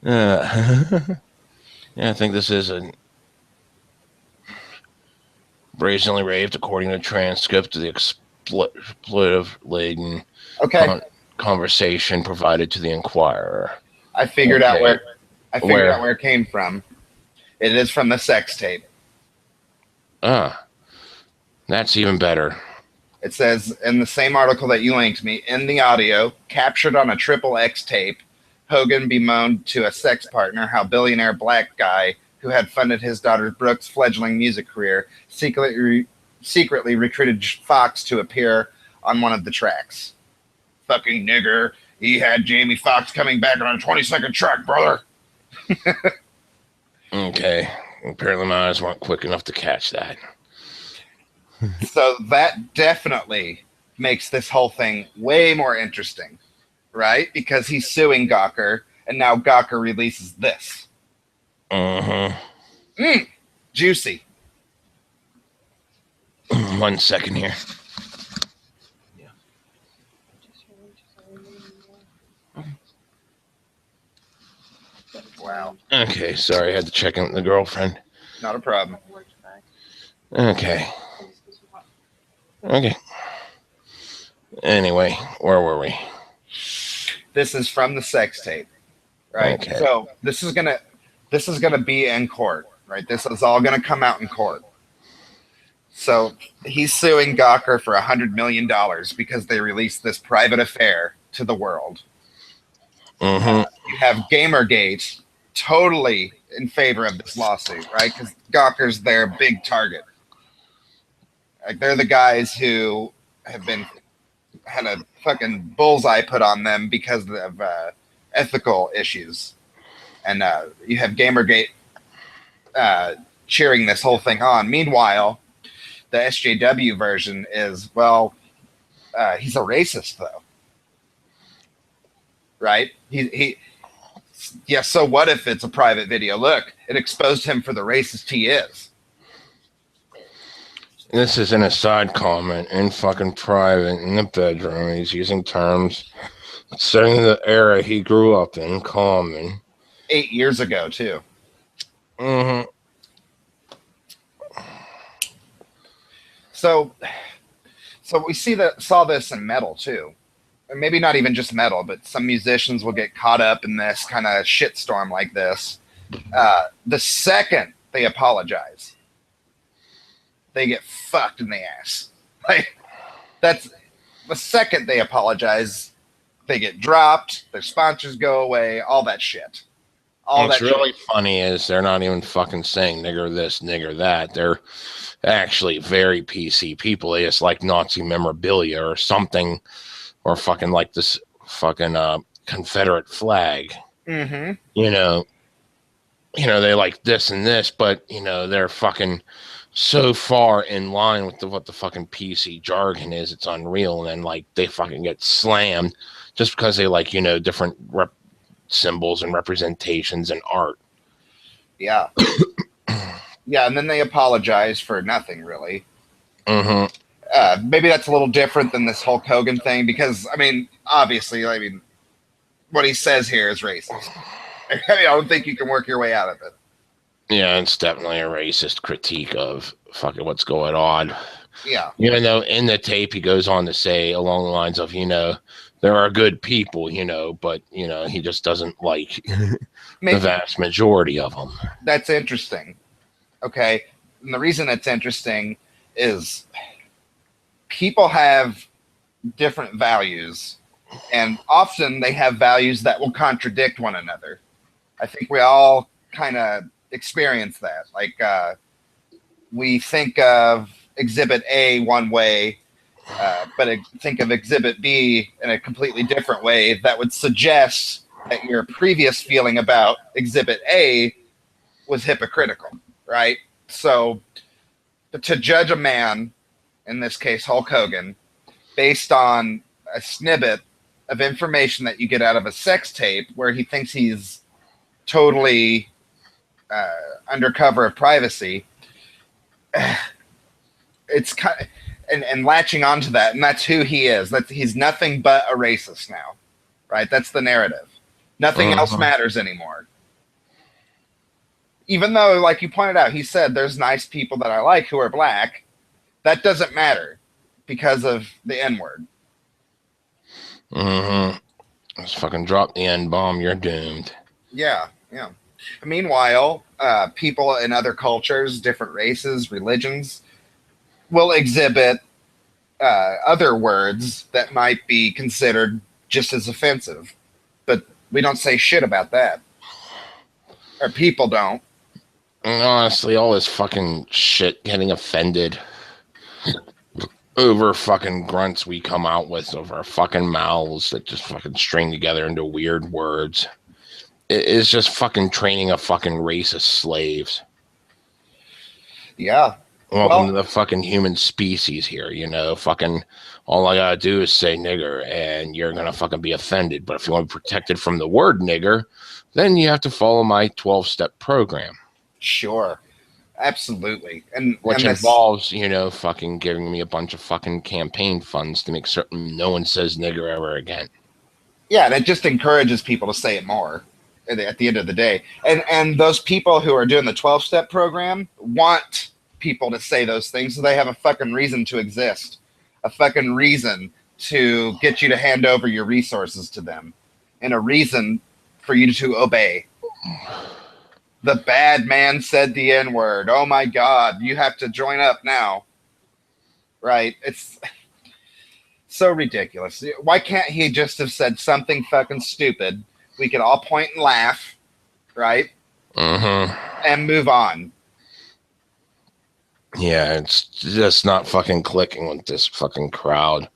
yeah, I think this is a brazenly raved according to transcript of the expletive-laden conversation provided to the Inquirer. I figured out where it came from. It is from the sex tape. Ah, that's even better. It says in the same article that you linked me, in the audio, captured on a XXX tape, Hogan bemoaned to a sex partner how billionaire black guy who had funded his daughter Brooke's fledgling music career secretly recruited Fox to appear on one of the tracks. Fucking nigger. He had Jamie Foxx coming back on a 20-second track, brother. Okay. Apparently my eyes weren't quick enough to catch that. So that definitely makes this whole thing way more interesting, right? Because he's suing Gawker, and now Gawker releases this. Juicy. 1 second here. Wow. Okay, sorry, I had to check in with the girlfriend. Not a problem. Okay. Anyway, where were we? This is from the sex tape, right? Okay. So this is gonna be in court, right? This is all gonna come out in court. So he's suing Gawker for $100 million because they released this private affair to the world. You have Gamergate totally in favor of this lawsuit, right? Because Gawker's their big target. Like they're the guys who have had a fucking bullseye put on them because of ethical issues, and you have Gamergate cheering this whole thing on. Meanwhile, the SJW version is he's a racist though, right? Yeah. So what if it's a private video? Look, it exposed him for the racist he is. This is in a side comment in fucking private in the bedroom. He's using terms setting the era he grew up in common. 8 years ago, too. So we saw this in metal, too. And maybe not even just metal, but some musicians will get caught up in this kind of shitstorm like this. The second they apologize, they get fucked in the ass. Like, that's the second they apologize, they get dropped, their sponsors go away, all that shit. What's really funny is they're not even fucking saying nigger this, nigger that. They're actually very PC people. They just like Nazi memorabilia or something, or fucking like this fucking Confederate flag. You know. they like this and this, but they're fucking so far in line with what the fucking PC jargon is, it's unreal. And then like they fucking get slammed just because they like different symbols and representations and art. Yeah. Yeah, and then they apologize for nothing, really. Maybe that's a little different than this Hulk Hogan thing, because obviously, what he says here is racist. I don't think you can work your way out of it. Yeah, it's definitely a racist critique of fucking what's going on. Yeah. Even though in the tape he goes on to say along the lines of, there are good people, but, he just doesn't like the vast majority of them. That's interesting. Okay. And the reason it's interesting is people have different values, and often they have values that will contradict one another. I think we all kind of experience that. Like, we think of Exhibit A one way, but think of Exhibit B in a completely different way that would suggest that your previous feeling about Exhibit A was hypocritical, right? So to judge a man, in this case Hulk Hogan, based on a snippet of information that you get out of a sex tape where he thinks he's totally under cover of privacy, it's kind of, and latching onto that, and that's who he is. He's nothing but a racist now, right? That's the narrative. Nothing else matters anymore. Even though, like you pointed out, he said there's nice people that I like who are black. That doesn't matter because of the N-word. Just fucking drop the N-bomb, you're doomed. Yeah. Meanwhile, people in other cultures, different races, religions, will exhibit other words that might be considered just as offensive. But we don't say shit about that. Or people don't. And honestly, all this fucking shit getting offended over fucking grunts we come out with over our fucking mouths that just fucking string together into weird words. It is just fucking training a fucking race of slaves. Yeah. Welcome to the fucking human species here, fucking all I gotta do is say nigger and you're gonna fucking be offended. But if you want to be protected from the word nigger, then you have to follow my 12-step program. Sure. Absolutely. Which involves, fucking giving me a bunch of fucking campaign funds to make certain no one says nigger ever again. Yeah, and it just encourages people to say it more at the end of the day. And those people who are doing the 12-step program want people to say those things so they have a fucking reason to exist. A fucking reason to get you to hand over your resources to them. And a reason for you to obey. The bad man said the N-word. Oh my God, you have to join up now. Right? It's so ridiculous. Why can't he just have said something fucking stupid? We could all point and laugh, right? And move on. Yeah, it's just not fucking clicking with this fucking crowd.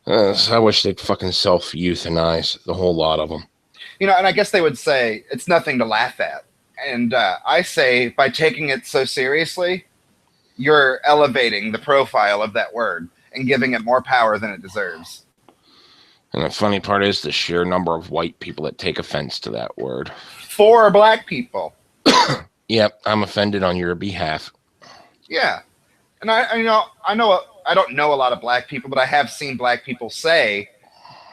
I wish they'd fucking self-euthanize, the whole lot of them. And I guess they would say it's nothing to laugh at. And I say, by taking it so seriously, you're elevating the profile of that word and giving it more power than it deserves. And the funny part is the sheer number of white people that take offense to that word. 4 black people. Yep, I'm offended on your behalf. Yeah. And I don't know a lot of black people, but I have seen black people say,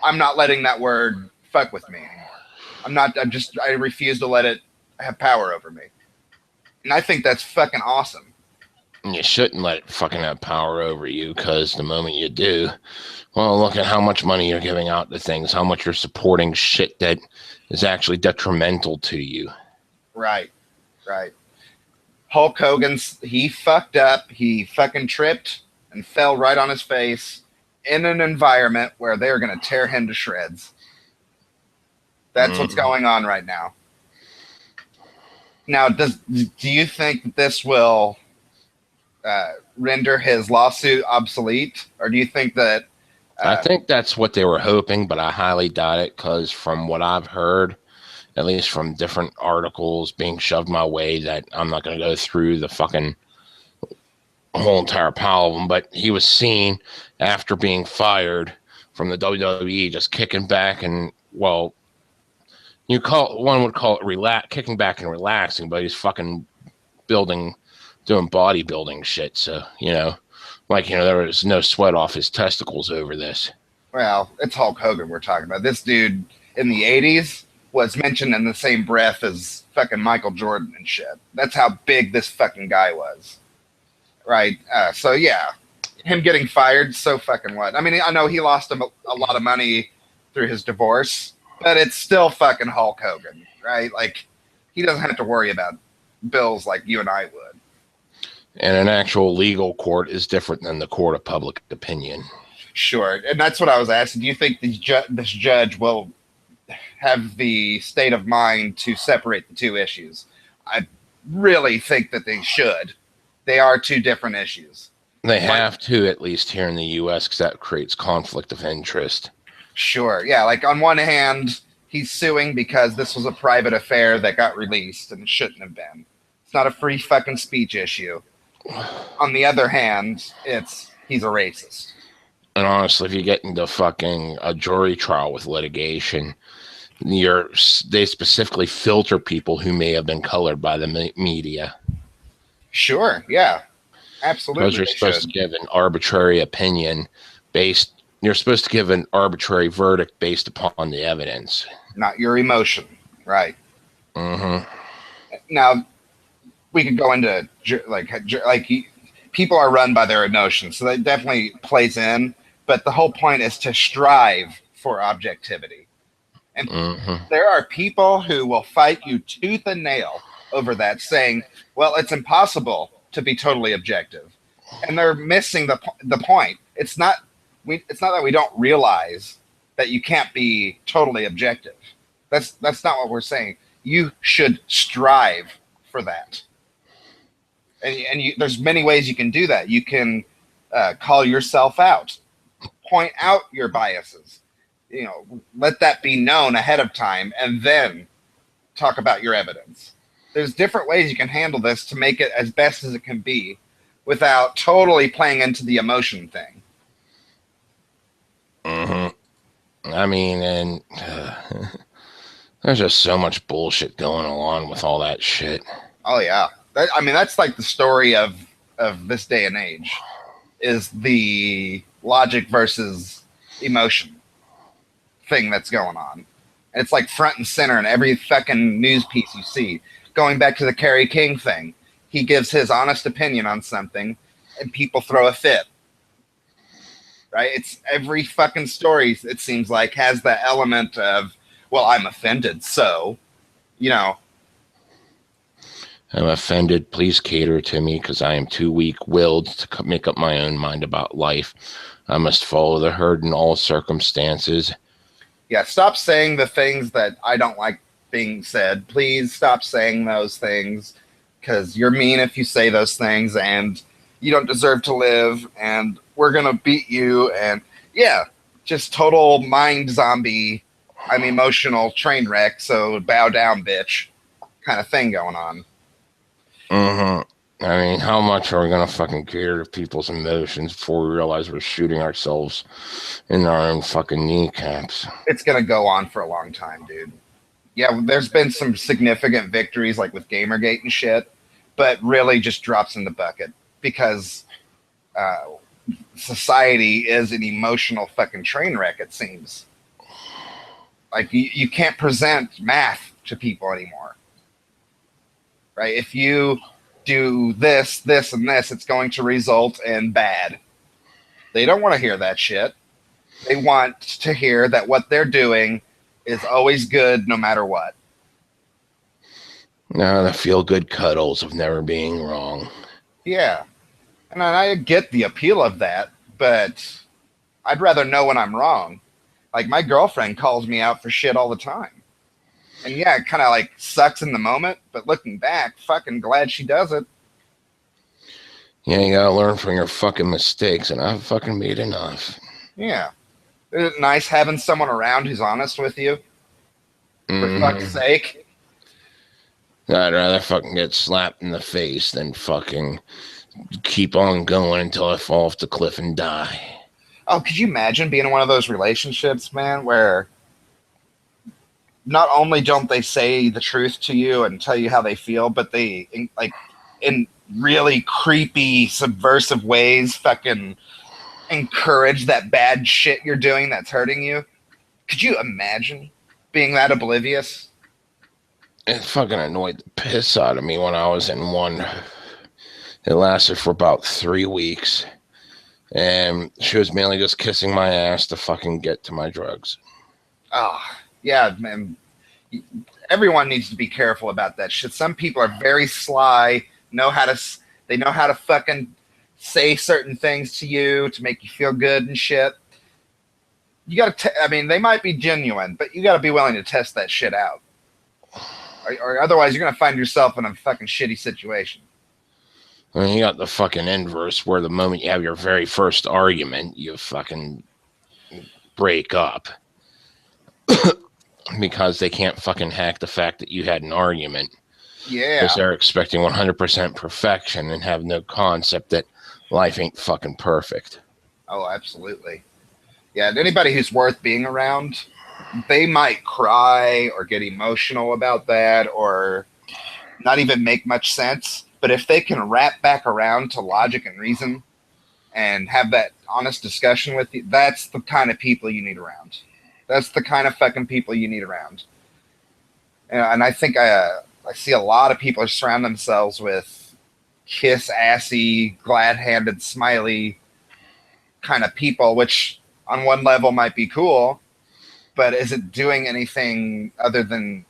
I'm not letting that word fuck with me anymore. I refuse to let it have power over me. And I think that's fucking awesome. And you shouldn't let it fucking have power over you, because the moment you do, well, look at how much money you're giving out to things, how much you're supporting shit that is actually detrimental to you. Right. Hulk Hogan, he fucked up. He fucking tripped and fell right on his face in an environment where they're going to tear him to shreds. That's what's going on right now. Now, do you think this will render his lawsuit obsolete, or do you think that? I think that's what they were hoping, but I highly doubt it, because from what I've heard, at least from different articles being shoved my way, that I'm not going to go through the fucking whole entire pile of them. But he was seen after being fired from the WWE, just kicking back and, well, one would call it kicking back and relaxing, but he's fucking doing bodybuilding shit. So, there was no sweat off his testicles over this. Well, it's Hulk Hogan we're talking about. This dude in the 80s was mentioned in the same breath as fucking Michael Jordan and shit. That's how big this fucking guy was. Right? So, yeah. Him getting fired, so fucking what? I mean, I know he lost a lot of money through his divorce, but it's still fucking Hulk Hogan, right? Like, he doesn't have to worry about bills like you and I would. And an actual legal court is different than the court of public opinion. Sure. And that's what I was asking. Do you think this judge will have the state of mind to separate the two issues? I really think that they should. They are two different issues. They have to, at least here in the U.S., because that creates conflict of interest. Sure. Yeah. Like, on one hand, he's suing because this was a private affair that got released and shouldn't have been. It's not a free fucking speech issue. On the other hand, he's a racist. And honestly, if you get into fucking a jury trial with litigation, they specifically filter people who may have been colored by the media. Sure. Yeah. Absolutely. Because you're supposed to give an arbitrary opinion you're supposed to give an arbitrary verdict based upon the evidence. Not your emotion. Right. Mm-hmm. Now, we could go into, people are run by their emotions, so that definitely plays in. But the whole point is to strive for objectivity. And there are people who will fight you tooth and nail over that, saying, well, it's impossible to be totally objective. And they're missing the point. It's not that we don't realize that you can't be totally objective. That's not what we're saying. You should strive for that. And there's many ways you can do that. You can call yourself out, point out your biases, let that be known ahead of time, and then talk about your evidence. There's different ways you can handle this to make it as best as it can be without totally playing into the emotion thing. Mm-hmm. I mean, and there's just so much bullshit going on with all that shit. Oh, yeah. That's like the story of this day and age, is the logic versus emotion thing that's going on. And it's like front and center in every fucking news piece you see. Going back to the Kerry King thing, he gives his honest opinion on something, and people throw a fit. Right? It's every fucking story, it seems like, has the element of, well, I'm offended, so, I'm offended. Please cater to me, because I am too weak-willed to make up my own mind about life. I must follow the herd in all circumstances. Yeah, stop saying the things that I don't like being said. Please stop saying those things, because you're mean if you say those things, and you don't deserve to live, and we're going to beat you. And yeah, just total mind zombie, I'm emotional train wreck, so bow down, bitch, kind of thing going on. Mm-hmm. I mean, how much are we going to fucking cater to people's emotions before we realize we're shooting ourselves in our own fucking kneecaps? It's going to go on for a long time, dude. Yeah, there's been some significant victories, like with Gamergate and shit, but really just drops in the bucket because society is an emotional fucking train wreck, it seems. Like, you can't present math to people anymore. Right? If you do this, this, and this, it's going to result in bad. They don't want to hear that shit. They want to hear that what they're doing is always good no matter what. No, the feel-good cuddles of never being wrong. Yeah. And I get the appeal of that, but I'd rather know when I'm wrong. Like, my girlfriend calls me out for shit all the time. And yeah, it kind of like sucks in the moment, but looking back, fucking glad she does it. Yeah, you gotta learn from your fucking mistakes, and I've fucking made enough. Yeah. Isn't it nice having someone around who's honest with you? For fuck's sake. I'd rather fucking get slapped in the face than fucking keep on going until I fall off the cliff and die. Oh, could you imagine being in one of those relationships, man, where not only don't they say the truth to you and tell you how they feel, but they, like, in really creepy, subversive ways, fucking encourage that bad shit you're doing that's hurting you? Could you imagine being that oblivious? It fucking annoyed the piss out of me when I was in one. It lasted for about 3 weeks. And she was mainly just kissing my ass to fucking get to my drugs. Oh, yeah, man. Everyone needs to be careful about that shit. Some people are very sly, they know how to fucking say certain things to you to make you feel good and shit. You gotta, I mean, they might be genuine, but you gotta be willing to test that shit out. Or otherwise you're gonna find yourself in a fucking shitty situation. I mean, you got the fucking inverse where the moment you have your very first argument, you fucking break up. Because they can't fucking hack the fact that you had an argument. Yeah. Because they're expecting 100% perfection and have no concept that life ain't fucking perfect. Oh, absolutely. Yeah, and anybody who's worth being around, they might cry or get emotional about that or not even make much sense. But if they can wrap back around to logic and reason and have that honest discussion with you, that's the kind of people you need around. That's the kind of fucking people you need around. And I think I see a lot of people surround themselves with kiss-assy, glad-handed, smiley kind of people, which on one level might be cool, but is it doing anything other than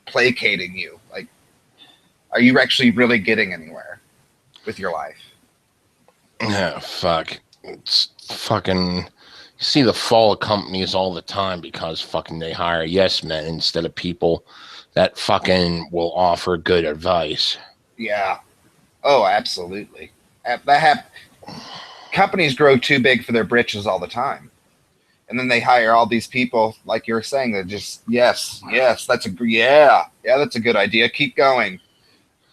placating you? Like, are you actually really getting anywhere with your life? Yeah, fuck. It's fucking... You see the fall of companies all the time because fucking they hire yes men instead of people that fucking will offer good advice. Yeah. Oh, absolutely. Companies grow too big for their britches all the time. And then they hire all these people, like you were saying, that just, yes, that's a good idea. Keep going.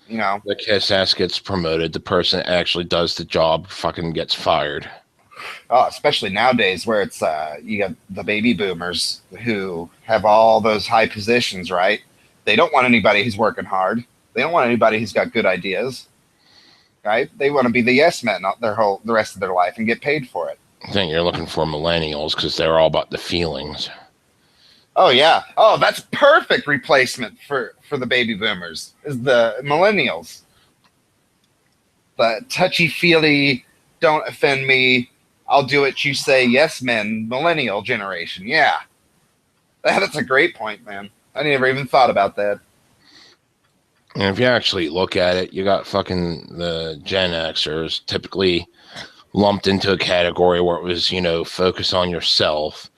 You know, The kiss ass gets promoted. The person that actually does the job fucking gets fired. oh, especially nowadays where it's you got the baby boomers who have all those high positions, right? They don't want anybody who's working hard. They don't want anybody who's got good ideas, right? They want to be the yes men the rest of their life and get paid for it. I think you're looking for millennials because they're all about the feelings. Oh yeah. Oh, that's perfect replacement for the baby boomers is the millennials. The touchy-feely, don't offend me, I'll do what you say, yes men, millennial generation. Yeah. That's a great point, man. I never even thought about that. And if you actually look at it, you got fucking the Gen Xers typically lumped into a category where it was, focus on yourself.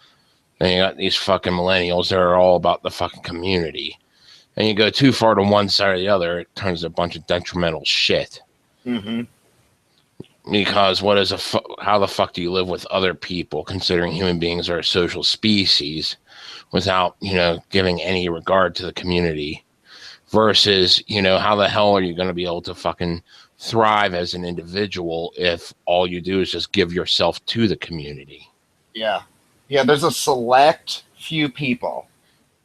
Then you got these fucking millennials that are all about the fucking community. And you go too far to one side or the other, it turns to a bunch of detrimental shit. Mm-hmm. Because how the fuck do you live with other people, considering human beings are a social species, without, giving any regard to the community? Versus, how the hell are you going to be able to fucking thrive as an individual if all you do is just give yourself to the community? Yeah. Yeah, there's a select few people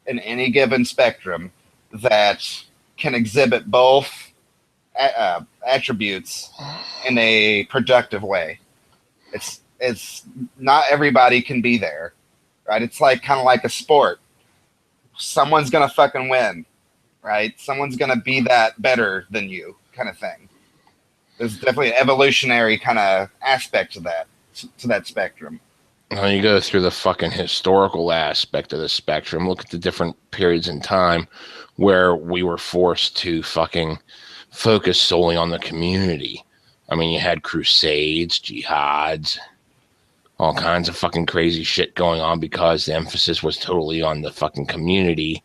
in any given spectrum that can exhibit both attributes in a productive way. It's not everybody can be there, right? It's like kind of like a sport. Someone's gonna fucking win, right? Someone's gonna be that better than you, kind of thing. There's definitely an evolutionary kind of aspect to that spectrum. When you go through the fucking historical aspect of the spectrum, look at the different periods in time where we were forced to fucking focus solely on the community. I mean, you had crusades, jihads, all kinds of fucking crazy shit going on because the emphasis was totally on the fucking community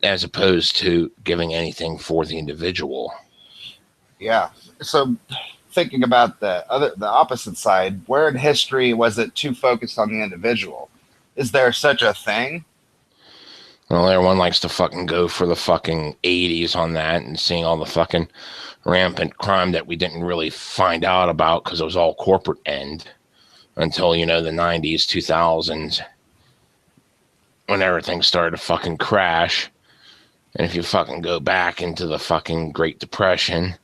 as opposed to giving anything for the individual. Yeah. So thinking about the opposite side, where in history was it too focused on the individual? Is there such a thing? Well, everyone likes to fucking go for the fucking 80s on that and seeing all the fucking rampant crime that we didn't really find out about because it was all corporate end until, you know, the 90s, 2000s when everything started to fucking crash. And if you fucking go back into the fucking Great Depression,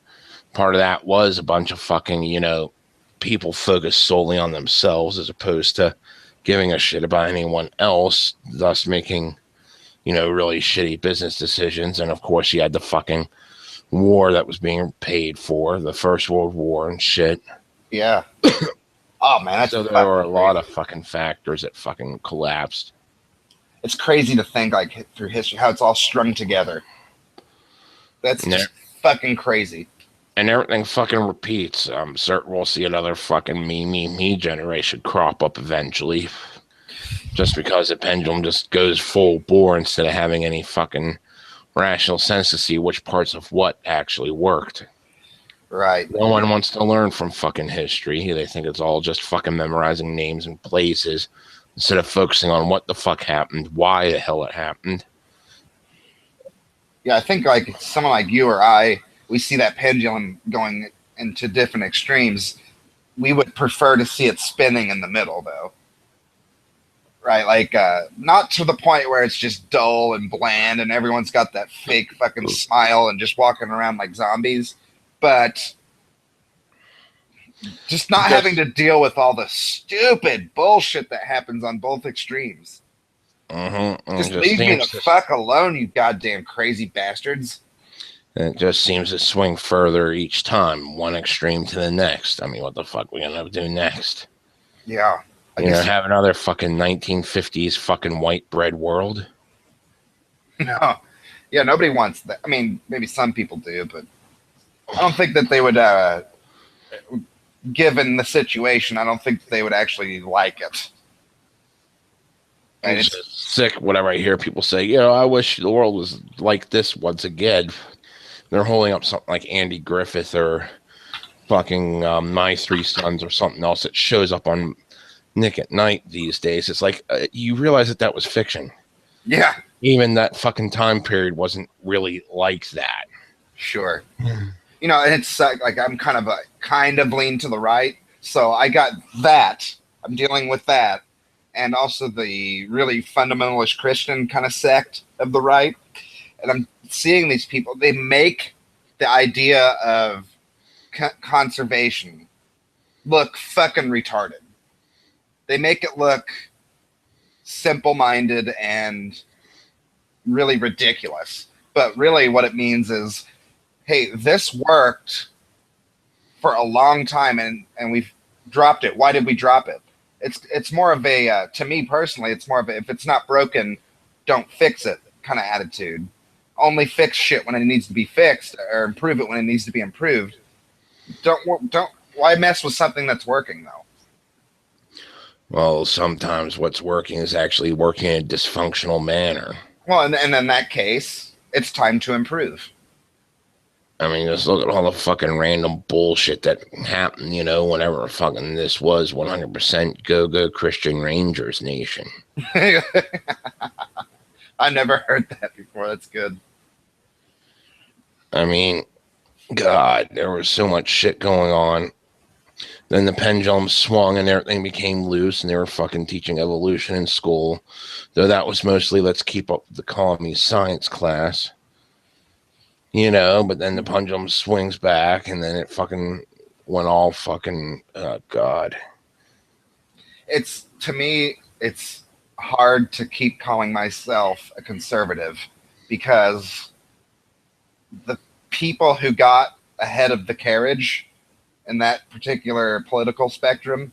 part of that was a bunch of fucking, you know, people focused solely on themselves as opposed to giving a shit about anyone else, thus making, you know, really shitty business decisions. And of course, you had the fucking war that was being paid for, the First World War and shit. Yeah. Oh man, that's so there were a lot crazy. of fucking factors that fucking collapsed. It's crazy to think like through history how it's all strung together. That's just fucking crazy. And everything fucking repeats. I'm certain we'll see another fucking me generation crop up eventually. Just because the pendulum just goes full bore instead of having any fucking rational sense to see which parts of what actually worked. Right. No one wants to learn from fucking history. They think it's all just fucking memorizing names and places instead of focusing on what the fuck happened, why the hell it happened. Yeah, I think like someone like you or I, we see that pendulum going into different extremes. We would prefer to see it spinning in the middle, though. Right, like not to the point where it's just dull and bland and everyone's got that fake fucking smile and just walking around like zombies, but just not having to deal with all the stupid bullshit that happens on both extremes. Just leave me the fuck alone, you goddamn crazy bastards. And it just seems to swing further each time, one extreme to the next. I mean, what the fuck we gonna do next? Yeah. You know, have another fucking 1950s fucking white bread world? No. Yeah, nobody wants that. I mean, maybe some people do, but I don't think that they would, given the situation, I don't think they would actually like it. It's just sick whenever I hear people say, you know, I wish the world was like this once again. They're holding up something like Andy Griffith or fucking My Three Sons or something else that shows up on Nick at Night these days. It's like, you realize that was fiction. Yeah. Even that fucking time period wasn't really like that. Sure. You know, and it's like I'm kind of lean to the right. So I got that. I'm dealing with that. And also the really fundamentalist Christian kind of sect of the right. And I'm seeing these people, they make the idea of conservation look fucking retarded. They make it look simple-minded and really ridiculous. But really what it means is, hey, this worked for a long time and we've dropped it. Why did we drop it? It's more of a, to me personally, it's more of a, if it's not broken, don't fix it kind of attitude. Only fix shit when it needs to be fixed or improve it when it needs to be improved. Why mess with something that's working though? Well, sometimes what's working is actually working in a dysfunctional manner. Well, and in that case, it's time to improve. I mean, just look at all the fucking random bullshit that happened, you know, whenever fucking this was 100% go Christian Rangers nation. I never heard that before. That's good. I mean, God, there was so much shit going on. Then the pendulum swung and everything became loose and they were fucking teaching evolution in school. Though that was mostly let's keep up with the colony science class. You know, but then the pendulum swings back and then it fucking went all fucking, God. It's, to me, it's hard to keep calling myself a conservative because the people who got ahead of the carriage in that particular political spectrum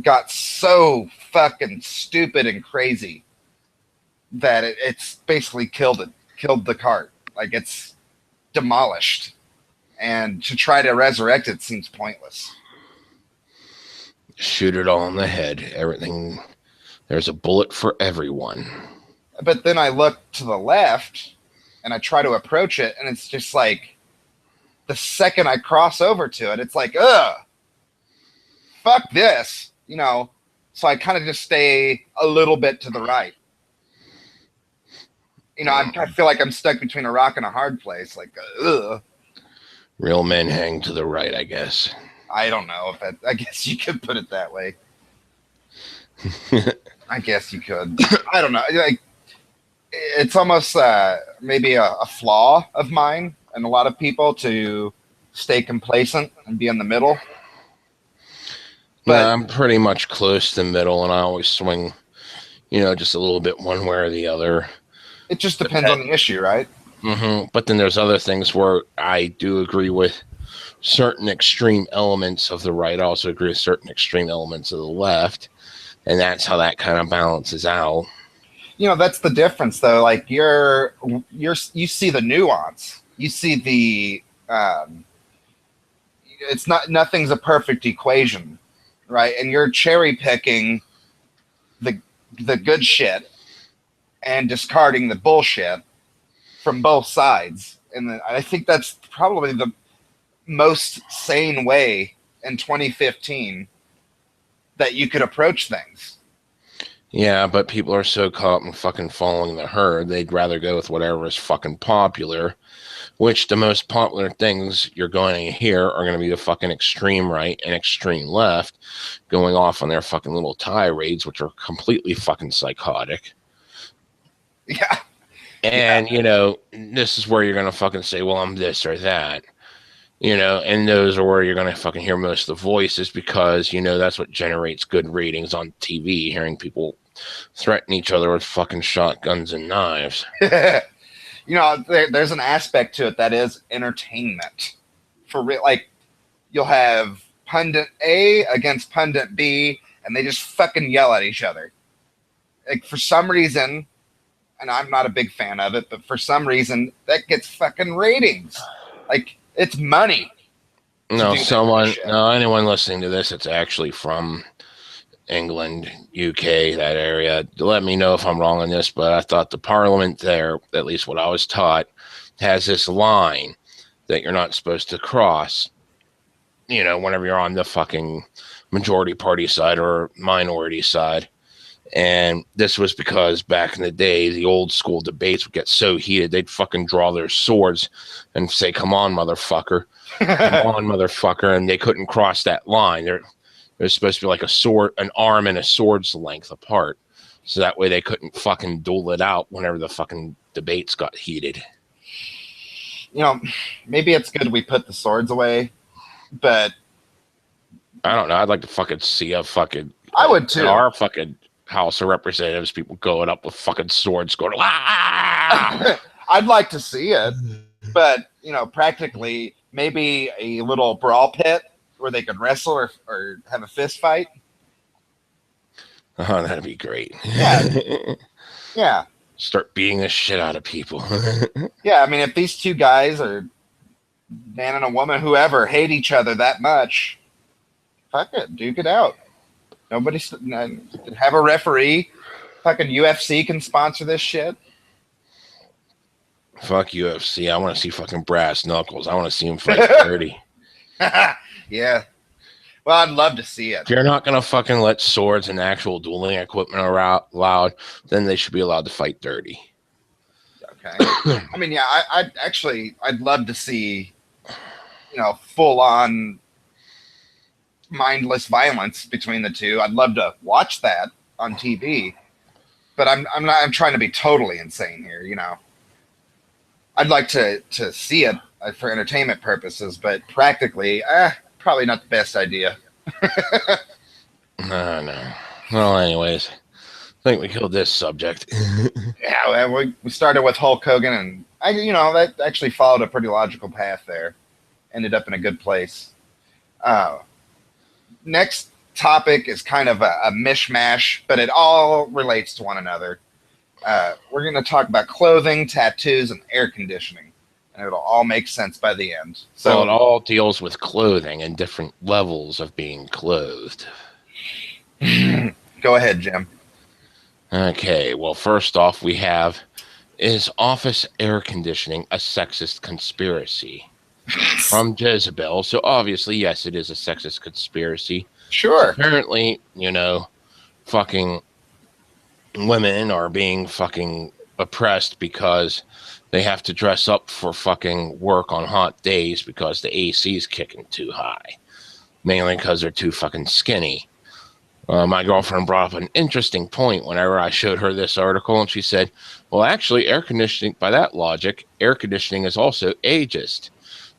got so fucking stupid and crazy that it's basically killed the cart. Like it's demolished, and to try to resurrect it seems pointless. Shoot it all in the head. Everything, there's a bullet for everyone. But then I look to the left and I try to approach it, and it's just like the second I cross over to it, it's like, ugh, fuck this, you know. So I kind of just stay a little bit to the right. I feel like I'm stuck between a rock and a hard place. Like, ugh. Real men hang to the right, I guess. I don't know if I guess you could put it that way. I guess you could. I don't know. Like, it's almost maybe a flaw of mine and a lot of people to stay complacent and be in the middle. But I'm pretty much close to the middle, and I always swing, just a little bit one way or the other. it just depends on the issue, right? But then there's other things where I do agree with certain extreme elements of the right. I also agree with certain extreme elements of the left, and that's how that kind of balances out. That's the difference, though. Like you see the nuance. You see the nothing's a perfect equation, right? And you're cherry picking the good shit and discarding the bullshit from both sides. And I think that's probably the most sane way in 2015 that you could approach things. Yeah, but people are so caught in fucking following the herd, they'd rather go with whatever is fucking popular, which the most popular things you're going to hear are going to be the fucking extreme right and extreme left going off on their fucking little tirades, which are completely fucking psychotic. Yeah. And, this is where you're going to fucking say, well, I'm this or that. And those are where you're going to fucking hear most of the voices because, that's what generates good ratings on TV, hearing people threaten each other with fucking shotguns and knives. There's an aspect to it that is entertainment. For real, like, you'll have pundit A against pundit B, and they just fucking yell at each other. Like, for some reason, and I'm not a big fan of it, but for some reason, that gets fucking ratings. Like, it's money. Anyone listening to this, it's actually from England, UK, that area. Let me know if I'm wrong on this, but I thought the parliament there, at least what I was taught, has this line that you're not supposed to cross, whenever you're on the fucking majority party side or minority side. And this was because back in the day, the old school debates would get so heated, they'd fucking draw their swords and say, come on, motherfucker. Come on, motherfucker. And they couldn't cross that line. They're supposed to be like an arm and a sword's length apart. So that way they couldn't fucking duel it out whenever the fucking debates got heated. Maybe it's good we put the swords away, but I don't know. I'd like to fucking see I would too. Our fucking House of Representatives, people going up with fucking swords going, ah! I'd like to see it, but, practically maybe a little brawl pit where they could wrestle or have a fist fight. Oh, that'd be great. Yeah. Yeah. Start beating the shit out of people. Yeah, I mean, if these two guys or man and a woman, whoever, hate each other that much, fuck it, duke it out. Nobody have a referee. Fucking UFC can sponsor this shit. Fuck UFC. I want to see fucking brass knuckles. I want to see them fight dirty. Yeah. Well, I'd love to see it. If you're not going to fucking let swords and actual dueling equipment allowed, then they should be allowed to fight dirty. Okay. I mean, yeah, I'd love to see, full on mindless violence between the two. I'd love to watch that on TV, but I'm trying to be totally insane here. I'd like to see it for entertainment purposes, but practically, probably not the best idea. No. Well, anyways, I think we killed this subject. Yeah, we started with Hulk Hogan, and that actually followed a pretty logical path there. Ended up in a good place. Next topic is kind of a mishmash, but it all relates to one another. We're going to talk about clothing, tattoos, and air conditioning, and it'll all make sense by the end. So it all deals with clothing and different levels of being clothed. Go ahead, Jim. Okay, well, first off, we have, is office air conditioning a sexist conspiracy? From Jezebel. So obviously, yes, it is a sexist conspiracy. Sure. Apparently, fucking women are being fucking oppressed because they have to dress up for fucking work on hot days because the AC is kicking too high. Mainly because they're too fucking skinny. My girlfriend brought up an interesting point whenever I showed her this article, and she said, well, actually, air conditioning, by that logic, air conditioning is also ageist,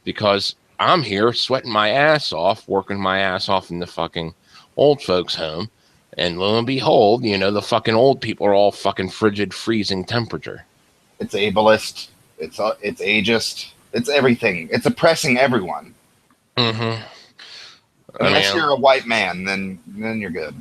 because I'm here sweating my ass off, working my ass off in the fucking old folks' home, and lo and behold, you know, the fucking old people are all fucking frigid, freezing temperature. It's ableist. It's ageist. It's everything. It's oppressing everyone. Mm-hmm. Unless you're a white man, then you're good.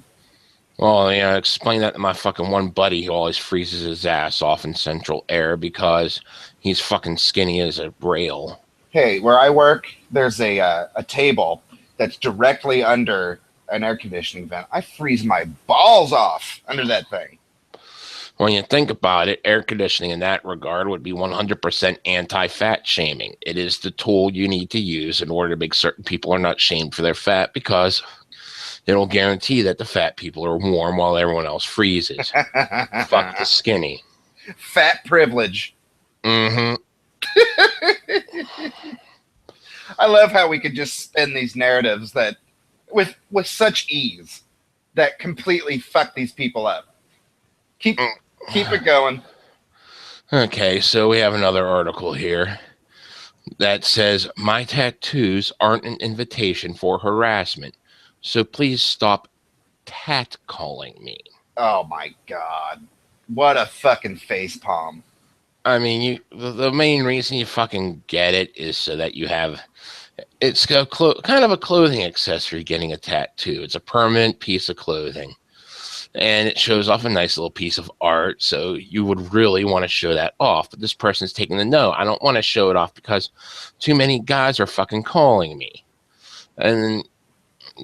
Well, yeah, explain that to my fucking one buddy who always freezes his ass off in central air because he's fucking skinny as a rail. Hey, where I work, there's a table that's directly under an air conditioning vent. I freeze my balls off under that thing. When you think about it, air conditioning in that regard would be 100% anti-fat shaming. It is the tool you need to use in order to make certain people are not shamed for their fat, because it'll guarantee that the fat people are warm while everyone else freezes. Fuck the skinny. Fat privilege. Mm-hmm. I love how we could just spin these narratives that with such ease that completely fuck these people up. Keep it going. Okay, so we have another article here that says, my tattoos aren't an invitation for harassment, so please stop calling me. Oh my god. What a fucking facepalm. I mean, the main reason you fucking get it is so that you have, it's kind of a clothing accessory, getting a tattoo. It's a permanent piece of clothing. And it shows off a nice little piece of art, so you would really want to show that off. But this person's taking the no. I don't want to show it off because too many guys are fucking calling me. And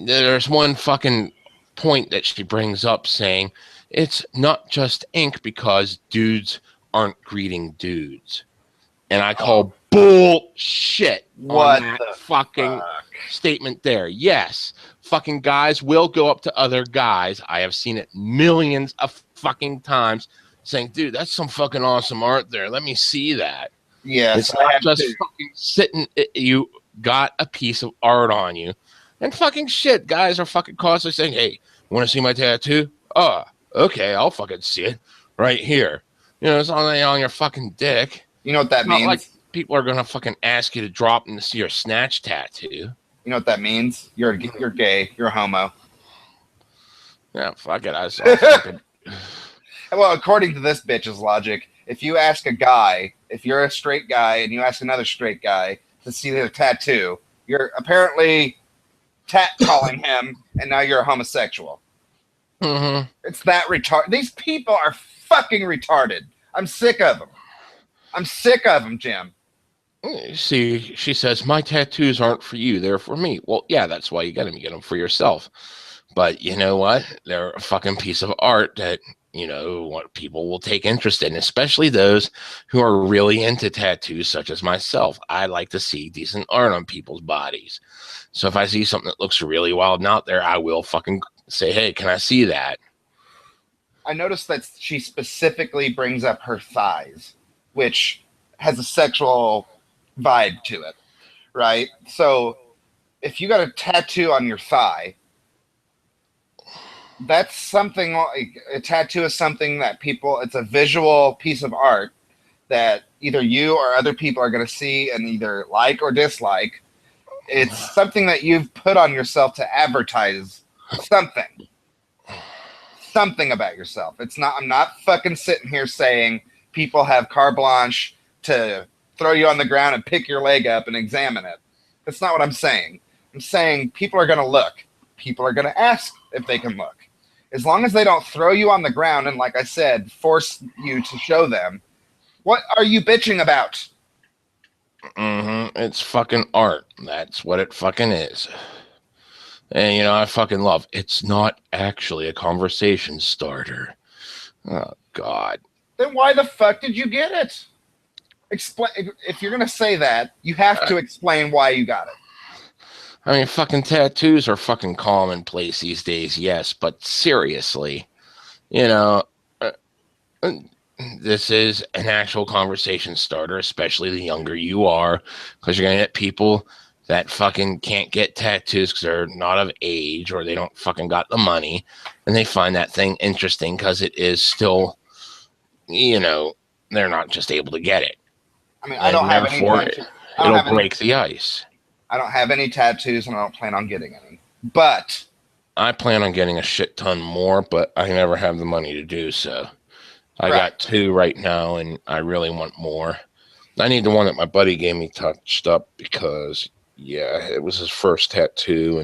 there's one fucking point that she brings up saying, it's not just ink because dudes aren't greeting dudes. And I call bullshit what on that fucking statement there. Yes. Fucking guys will go up to other guys. I have seen it millions of fucking times saying, dude, that's some fucking awesome art there. Let me see that. Yes, it's not just fucking sitting. You got a piece of art on you. And fucking shit, guys are fucking constantly saying, hey, want to see my tattoo? Oh, okay, I'll fucking see it right here. You know, it's on your fucking dick. You know what that means? Like people are going to fucking ask you to drop them to see your snatch tattoo. You know what that means? You're gay. You're a homo. Yeah, fuck it. I saw fucking... Well, according to this bitch's logic, if you ask a guy, if you're a straight guy and you ask another straight guy to see their tattoo, you're apparently calling him, and now you're a homosexual. Mm-hmm. It's that retarded. These people are fucking retarded. I'm sick of them. I'm sick of them, Jim. See, she says, my tattoos aren't for you, they're for me. Well, yeah, that's why you get them. You get them for yourself. But you know what? They're a fucking piece of art that, you know, what people will take interest in, especially those who are really into tattoos, such as myself. I like to see decent art on people's bodies. So if I see something that looks really wild and out there, I will fucking say, hey, can I see that? I noticed that she specifically brings up her thighs, which has a sexual vibe to it, right? So if you got a tattoo on your thigh, that's something like a tattoo is something that it's a visual piece of art that either you or other people are going to see and either like or dislike. It's something that you've put on yourself to advertise something about yourself. I'm not fucking sitting here saying people have carte blanche to throw you on the ground and pick your leg up and examine it. That's not what I'm saying. I'm saying people are going to look. People are going to ask if they can look. As long as they don't throw you on the ground and, like I said, force you to show them, what are you bitching about? Mm-hmm. It's fucking art. That's what it fucking is. And, you know, I fucking love, it's not actually a conversation starter. Oh, God. Then why the fuck did you get it? Explain. If you're going to say that, you have to explain why you got it. I mean, fucking tattoos are fucking commonplace these days, yes, but seriously, you know, this is an actual conversation starter, especially the younger you are, because you're going to get people that fucking can't get tattoos because they're not of age or they don't fucking got the money. And they find that thing interesting because it is still, they're not just able to get it. I mean, I don't And have any therefore, tattoos. I don't it'll have any. break the ice. I don't have any tattoos, and I don't plan on getting any. But I plan on getting a shit ton more, but I never have the money to do so. I right. got 2 right now, and I really want more. I need the one that my buddy gave me touched up because, yeah, it was his first tattoo.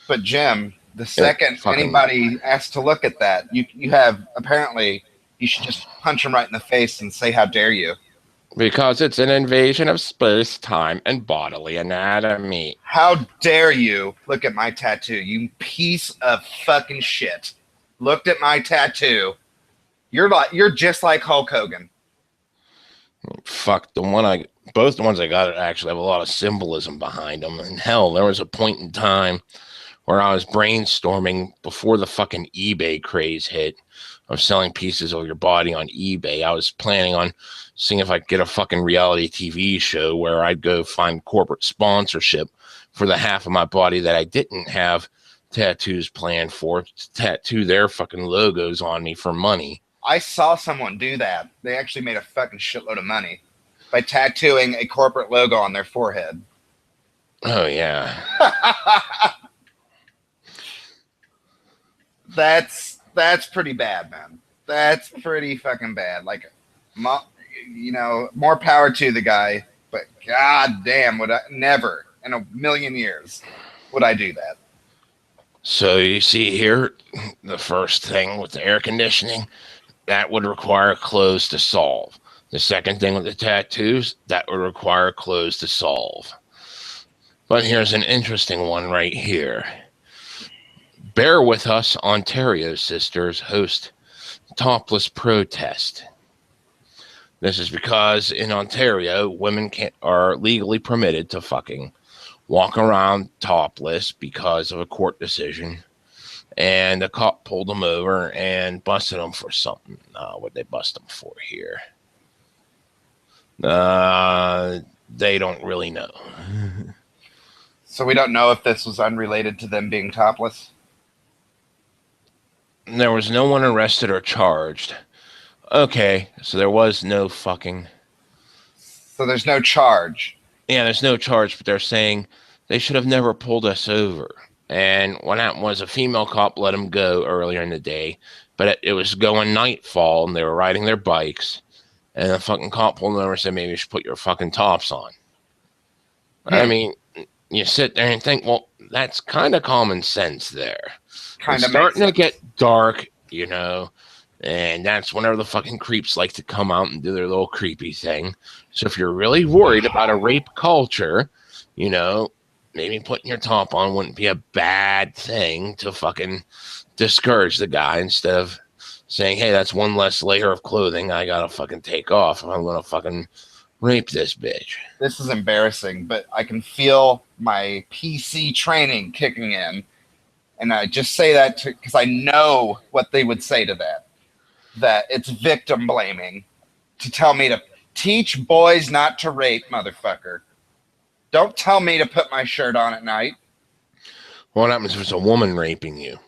But Jim, the second fucking, anybody asks to look at that, you have apparently you should just punch him right in the face and say, "How dare you?" because it's an invasion of space, time, and bodily anatomy. How dare you look at my tattoo, you piece of fucking shit. Looked at my tattoo. You're just like Hulk Hogan. Fuck, both the ones I got actually have a lot of symbolism behind them. And hell, there was a point in time where I was brainstorming before the fucking eBay craze hit of selling pieces of your body on eBay. I was planning on seeing if I could get a fucking reality TV show where I'd go find corporate sponsorship for the half of my body that I didn't have tattoos planned for, to tattoo their fucking logos on me for money. I saw someone do that. They actually made a fucking shitload of money by tattooing a corporate logo on their forehead. Oh, yeah. That's pretty bad, man. That's pretty fucking bad. Like, more power to the guy, but god damn, would I never in a million years would I do that. So you see here, the first thing with the air conditioning, that would require clothes to solve. The second thing with the tattoos, that would require clothes to solve. But here's an interesting one right here. Bear with us, Ontario sisters host topless protest. This is because in Ontario, women are legally permitted to fucking walk around topless because of a court decision. And the cop pulled them over and busted them for something. What'd they bust them for here? They don't really know. So we don't know if this was unrelated to them being topless? There was no one arrested or charged. Okay, so there was no fucking... So there's no charge? Yeah, there's no charge, but they're saying they should have never pulled us over. And what happened was a female cop let them go earlier in the day, but it was going nightfall, and they were riding their bikes, and the fucking cop pulled them over and said, maybe you should put your fucking tops on. I mean, you sit there and think, well, that's kind of common sense there. It's starting to get dark, and that's whenever the fucking creeps like to come out and do their little creepy thing. So if you're really worried about a rape culture, maybe putting your top on wouldn't be a bad thing to fucking discourage the guy, instead of saying, hey, that's one less layer of clothing I gotta fucking take off if I'm gonna fucking rape this bitch. This is embarrassing, but I can feel my PC training kicking in. And I just say that because I know what they would say to that. That it's victim blaming to tell me to teach boys not to rape, motherfucker. Don't tell me to put my shirt on at night. What happens if it's a woman raping you?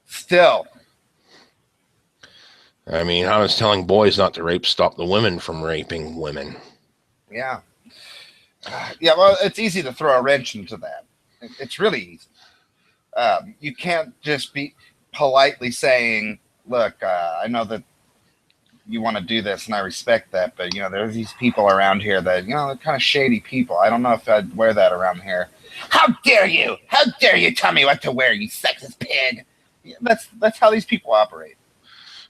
Still. I mean, I was telling boys not to stop the women from raping women. Yeah. Yeah, well, it's easy to throw a wrench into that. It's really easy. You can't just be politely saying, look, I know that you want to do this and I respect that, but there's these people around here that they're kind of shady people. I don't know if I'd wear that around here. How dare you tell me what to wear, you sexist pig? That's how these people operate.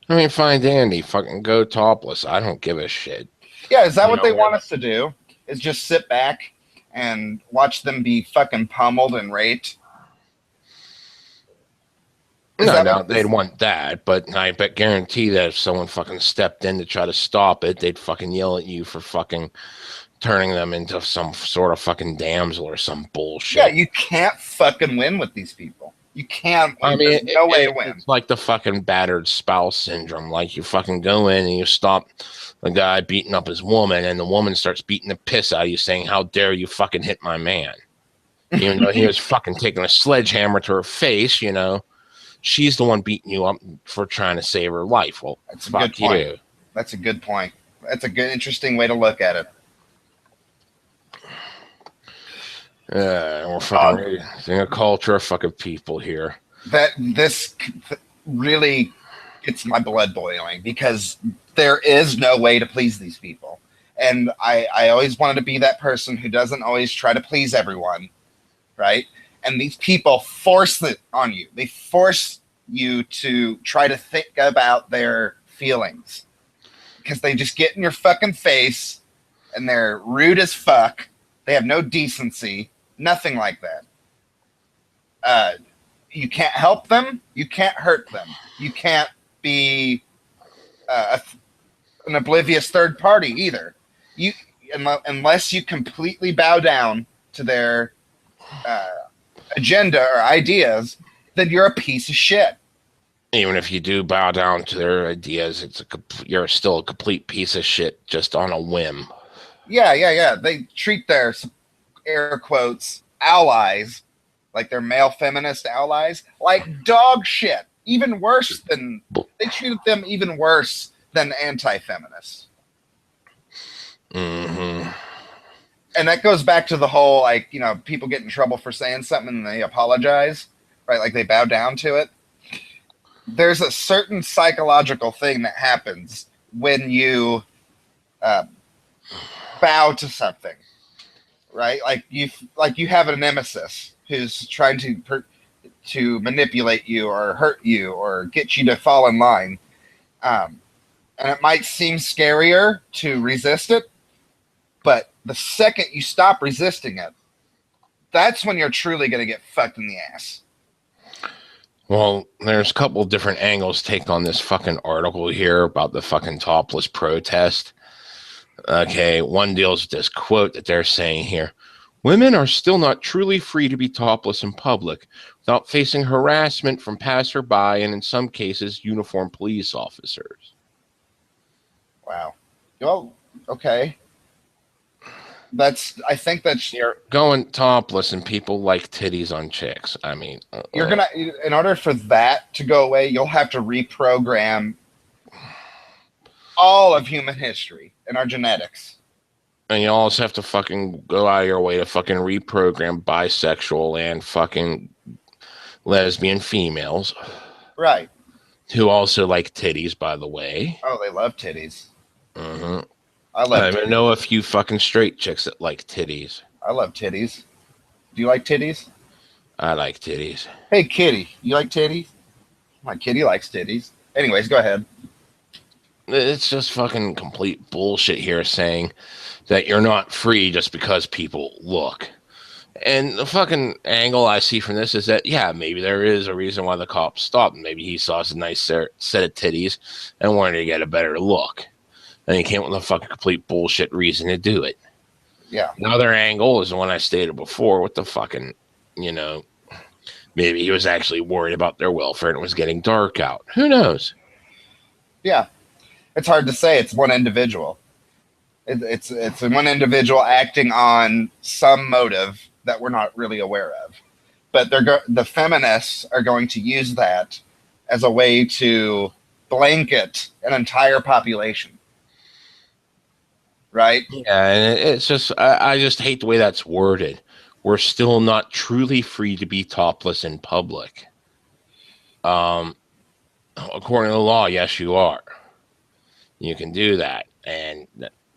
I mean, fine dandy, fucking go topless. I don't give a shit. Yeah, is that what they want us to do? Is just sit back and watch them be fucking pummeled and raped? No, they'd want that, but I guarantee that if someone fucking stepped in to try to stop it, they'd fucking yell at you for fucking turning them into some sort of fucking damsel or some bullshit. Yeah, you can't fucking win with these people. You can't. I mean, There's no way to win. it's like the fucking battered spouse syndrome. Like you fucking go in and you stop the guy beating up his woman, and the woman starts beating the piss out of you, saying, "How dare you fucking hit my man?" Even though he was fucking taking a sledgehammer to her face, you know, she's the one beating you up for trying to save her life. Well, That's a fuck good point. you. That's a good point. That's a good, interesting way to look at it. We're fucking raising a culture of fucking people here. This really gets my blood boiling because there is no way to please these people. And I always wanted to be that person who doesn't always try to please everyone, right? And these people force it on you. They force you to try to think about their feelings because they just get in your fucking face and they're rude as fuck. They have no decency, nothing like that. You can't help them. You can't hurt them. You can't be an oblivious third party either. Unless you completely bow down to their agenda or ideas, then you're a piece of shit. Even if you do bow down to their ideas, you're still a complete piece of shit just on a whim. Yeah. They treat their air quotes allies, like their male feminist allies, like dog shit. Even worse than they treated them even worse than anti-feminists. Mm-hmm. And that goes back to the whole, like, you know, people get in trouble for saying something and they apologize, right? Like they bow down to it. There's a certain psychological thing that happens when you bow to something, right? Like you have a nemesis who's trying to manipulate you or hurt you or get you to fall in line. And it might seem scarier to resist it, but the second you stop resisting it, that's when you're truly going to get fucked in the ass. Well, there's a couple different angles take on this fucking article here about the fucking topless protest. Okay, one deals with this quote that they're saying here. Women are still not truly free to be topless in public without facing harassment from passerby and, in some cases, uniformed police officers. Wow. Well, okay. I think that's you're going topless and people like titties on chicks. I mean, you're gonna, in order for that to go away, you'll have to reprogram all of human history and our genetics. And you also have to fucking go out of your way to fucking reprogram bisexual and fucking lesbian females. Right. Who also like titties, by the way. Oh, they love titties. Mm-hmm. I know a few fucking straight chicks that like titties. I love titties. Do you like titties? I like titties. Hey, kitty, you like titties? My kitty likes titties. Anyways, go ahead. It's just fucking complete bullshit here saying that you're not free just because people look. And the fucking angle I see from this is that, yeah, maybe there is a reason why the cops stopped. Maybe he saw a nice set of titties and wanted to get a better look. And he came up with a fucking complete bullshit reason to do it. Yeah. Another angle is the one I stated before with the fucking, you know, maybe he was actually worried about their welfare and it was getting dark out. Who knows? Yeah. It's hard to say. It's one individual. It's one individual acting on some motive that we're not really aware of. But the feminists are going to use that as a way to blanket an entire population. Right? Yeah, and it's just, I just hate the way that's worded. We're still not truly free to be topless in public. According to the law, yes, you are. You can do that.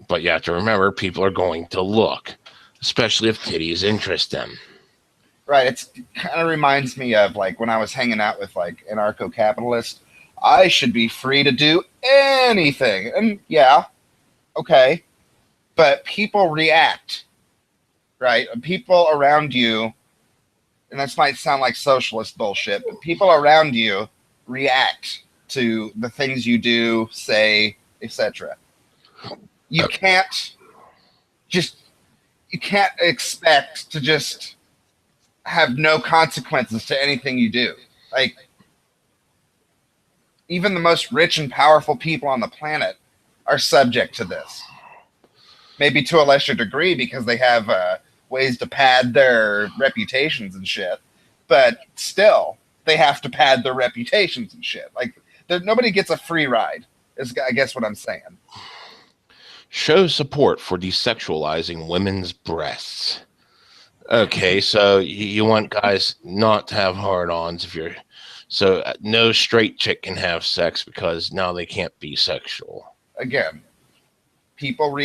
But you have to remember, people are going to look, especially if titties interest them. Right. It kind of reminds me of like when I was hanging out with like anarcho-capitalists. I should be free to do anything. And yeah, okay. But people react, right? People around you, and this might sound like socialist bullshit, but people around you react to the things you do, say, etc. You can't expect to just have no consequences to anything you do. Like, even the most rich and powerful people on the planet are subject to this. Maybe to a lesser degree because they have ways to pad their reputations and shit. But still, they have to pad their reputations and shit. Like, nobody gets a free ride, is I guess what I'm saying. Show support for desexualizing women's breasts. Okay, so you want guys not to have hard-ons if you're... So no straight chick can have sex because now they can't be sexual. Again, people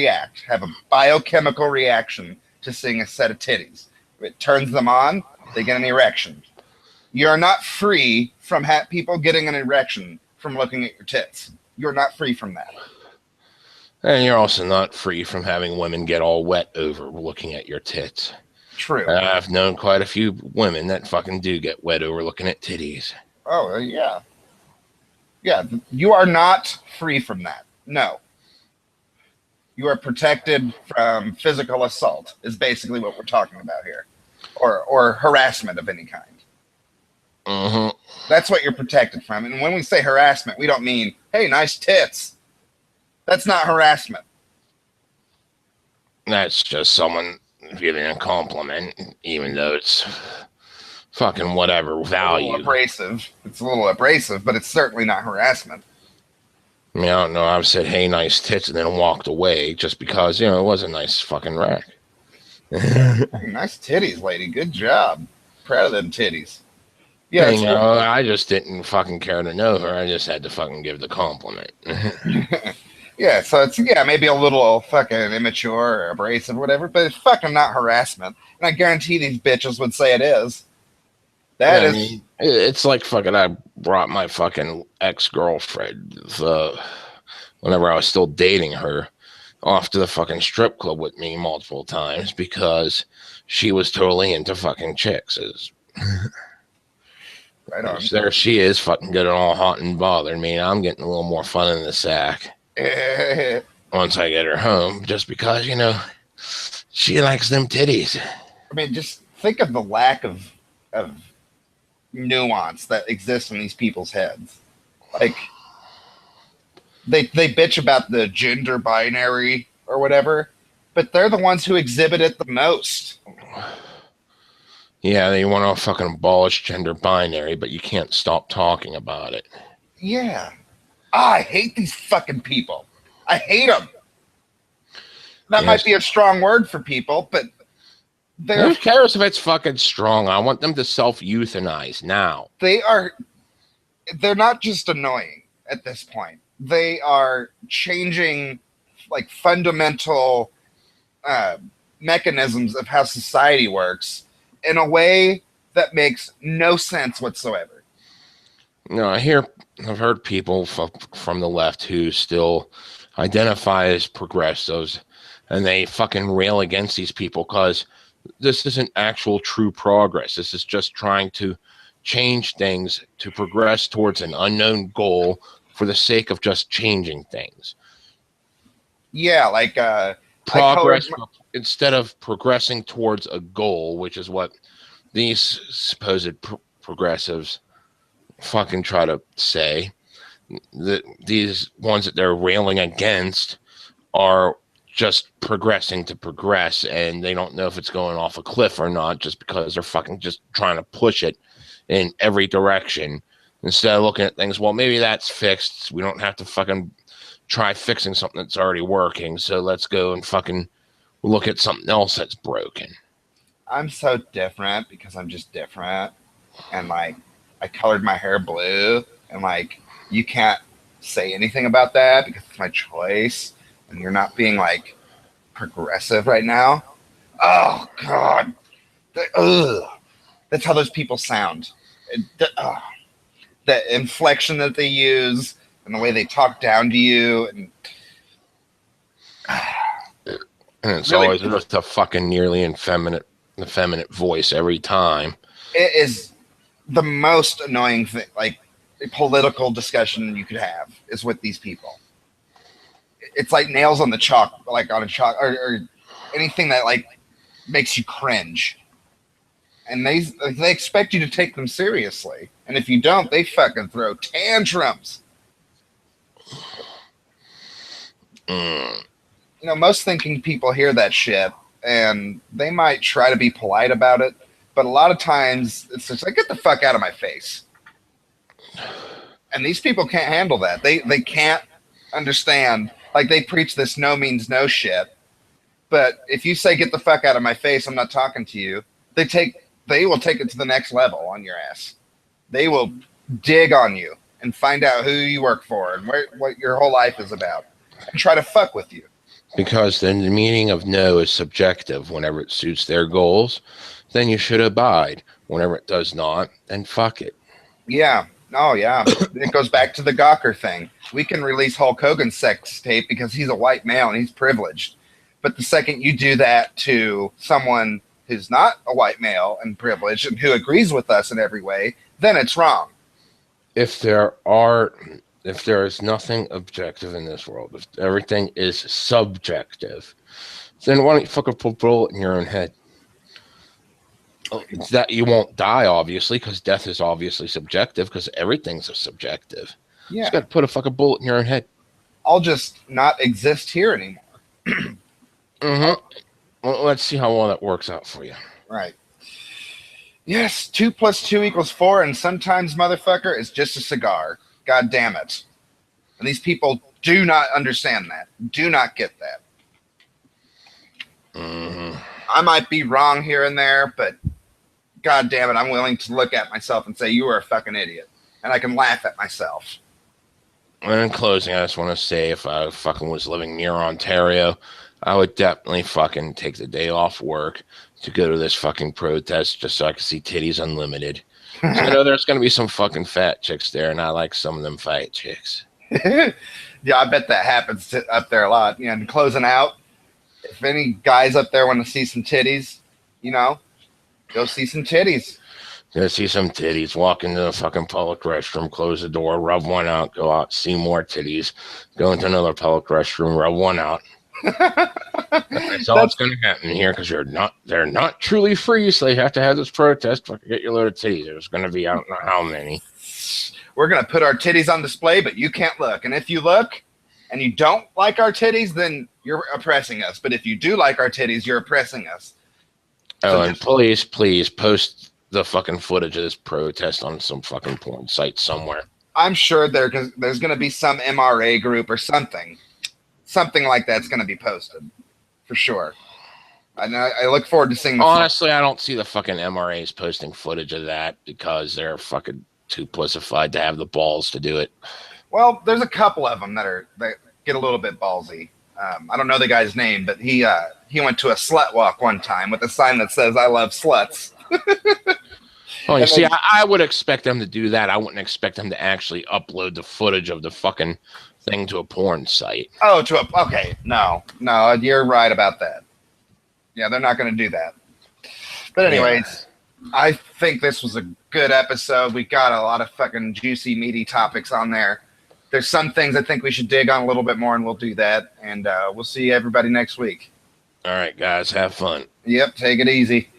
have a biochemical reaction to seeing a set of titties. If it turns them on, they get an erection. You're not free from people getting an erection from looking at your tits. You're not free from that. And you're also not free from having women get all wet over looking at your tits. True. I've known quite a few women that fucking do get wet over looking at titties. Oh, yeah. Yeah, you are not free from that. No. You are protected from physical assault is basically what we're talking about here. Or harassment of any kind. Mm-hmm. That's what you're protected from. And when we say harassment, we don't mean, hey, nice tits. That's not harassment. That's just someone giving a compliment, even though it's fucking whatever value. It's a little abrasive, but it's certainly not harassment. I mean, I don't know. I've said, hey, nice tits, and then walked away just because, it was a nice fucking rack. Hey, nice titties, lady. Good job. Proud of them titties. Yeah, I just didn't fucking care to know her. I just had to fucking give the compliment. Yeah, so it's maybe a little fucking immature or abrasive or whatever, but it's fucking not harassment. And I guarantee these bitches would say it is. It's like fucking I brought my fucking ex-girlfriend, whenever I was still dating her, off to the fucking strip club with me multiple times because she was totally into fucking chicks. Right on. There she is, fucking getting all hot and bothered me. I'm getting a little more fun in the sack once I get her home, just because, she likes them titties. I mean, just think of the lack of nuance that exists in these people's heads. Like, they bitch about the gender binary or whatever, but they're the ones who exhibit it the most. Yeah, they want to fucking abolish gender binary, but you can't stop talking about it. Yeah. I hate these fucking people. I hate them. That might be a strong word for people, but who cares if it's fucking strong? I want them to self-euthanize now. They're not just annoying at this point. They are changing like fundamental mechanisms of how society works in a way that makes no sense whatsoever. No, I've heard people from the left who still identify as progressives, and they fucking rail against these people because this isn't actual true progress. This is just trying to change things to progress towards an unknown goal for the sake of just changing things. Yeah, like progress instead of progressing towards a goal, which is what these supposed progressives fucking try to say. These ones that they're railing against are just progressing to progress, and they don't know if it's going off a cliff or not, just because they're fucking just trying to push it in every direction instead of looking at things. Well, maybe that's fixed. We don't have to fucking try fixing something that's already working. So let's go and fucking look at something else that's broken. I'm so different because I'm just different, and like I colored my hair blue, and like you can't say anything about that because it's my choice, and you're not being like progressive right now. Oh God, that's how those people sound. The inflection that they use and the way they talk down to you, and it's really, always just a fucking nearly effeminate voice every time. It is the most annoying thing, like a political discussion you could have, is with these people. It's like nails on the chalk, like on a chalk, or anything that like makes you cringe. and they expect you to take them seriously. And if you don't, they fucking throw tantrums. You know, most thinking people hear that shit, and they might try to be polite about it, but a lot of times it's just like, get the fuck out of my face. And these people can't handle that. They can't understand. Like, they preach this no means no shit. But if you say, get the fuck out of my face, I'm not talking to you, they will take it to the next level on your ass. They will dig on you and find out who you work for and what your whole life is about and try to fuck with you. Because then the meaning of no is subjective. Whenever it suits their goals, then you should abide. Whenever it does not, then fuck it. Yeah. Oh, yeah. It goes back to the Gawker thing. We can release Hulk Hogan's sex tape because he's a white male and he's privileged. But the second you do that to someone who's not a white male and privileged and who agrees with us in every way, then it's wrong. If there is nothing objective in this world, if everything is subjective, then why don't you fucking put a bullet in your own head? It's that you won't die, obviously, because death is obviously subjective, because everything's a subjective. Yeah. You just got to put a fucking bullet in your own head. I'll just not exist here anymore. Well, let's see how well that works out for you. Right. Yes, 2 + 2 = 4, and sometimes, motherfucker, it's just a cigar. God damn it. And these people do not understand that. Do not get that. I might be wrong here and there, but God damn it, I'm willing to look at myself and say, you are a fucking idiot. And I can laugh at myself. And in closing, I just want to say, if I fucking was living near Ontario, I would definitely fucking take the day off work to go to this fucking protest just so I could see titties unlimited. So I know there's going to be some fucking fat chicks there, and I like some of them fat chicks. Yeah, I bet that happens up there a lot. Yeah, and closing out, if any guys up there want to see some titties, you know, go see some titties. Go see some titties. Walk into the fucking public restroom, close the door, rub one out, go out, see more titties. Go into another public restroom, rub one out. That's all that's going to happen here because they're not truly free, so they have to have this protest. Fucking get your load of titties. There's going to be I don't know how many. We're going to put our titties on display, but you can't look. And if you look and you don't like our titties, then you're oppressing us. But if you do like our titties, you're oppressing us. Oh, and please post the fucking footage of this protest on some fucking porn site somewhere. I'm sure there's going to be some MRA group or something like that's going to be posted for sure. And I look forward to seeing. Honestly, I don't see the fucking MRAs posting footage of that because they're fucking too pussified to have the balls to do it. Well, there's a couple of them that get a little bit ballsy. I don't know the guy's name, but he went to a slut walk one time with a sign that says "I love sluts." Oh, you see, I would expect them to do that. I wouldn't expect them to actually upload the footage of the fucking thing to a porn site. Oh, okay. No, you're right about that. Yeah, they're not going to do that. But anyways, yeah. I think this was a good episode. We got a lot of fucking juicy, meaty topics on there. There's some things I think we should dig on a little bit more, and we'll do that. And we'll see everybody next week. All right, guys. Have fun. Yep, take it easy.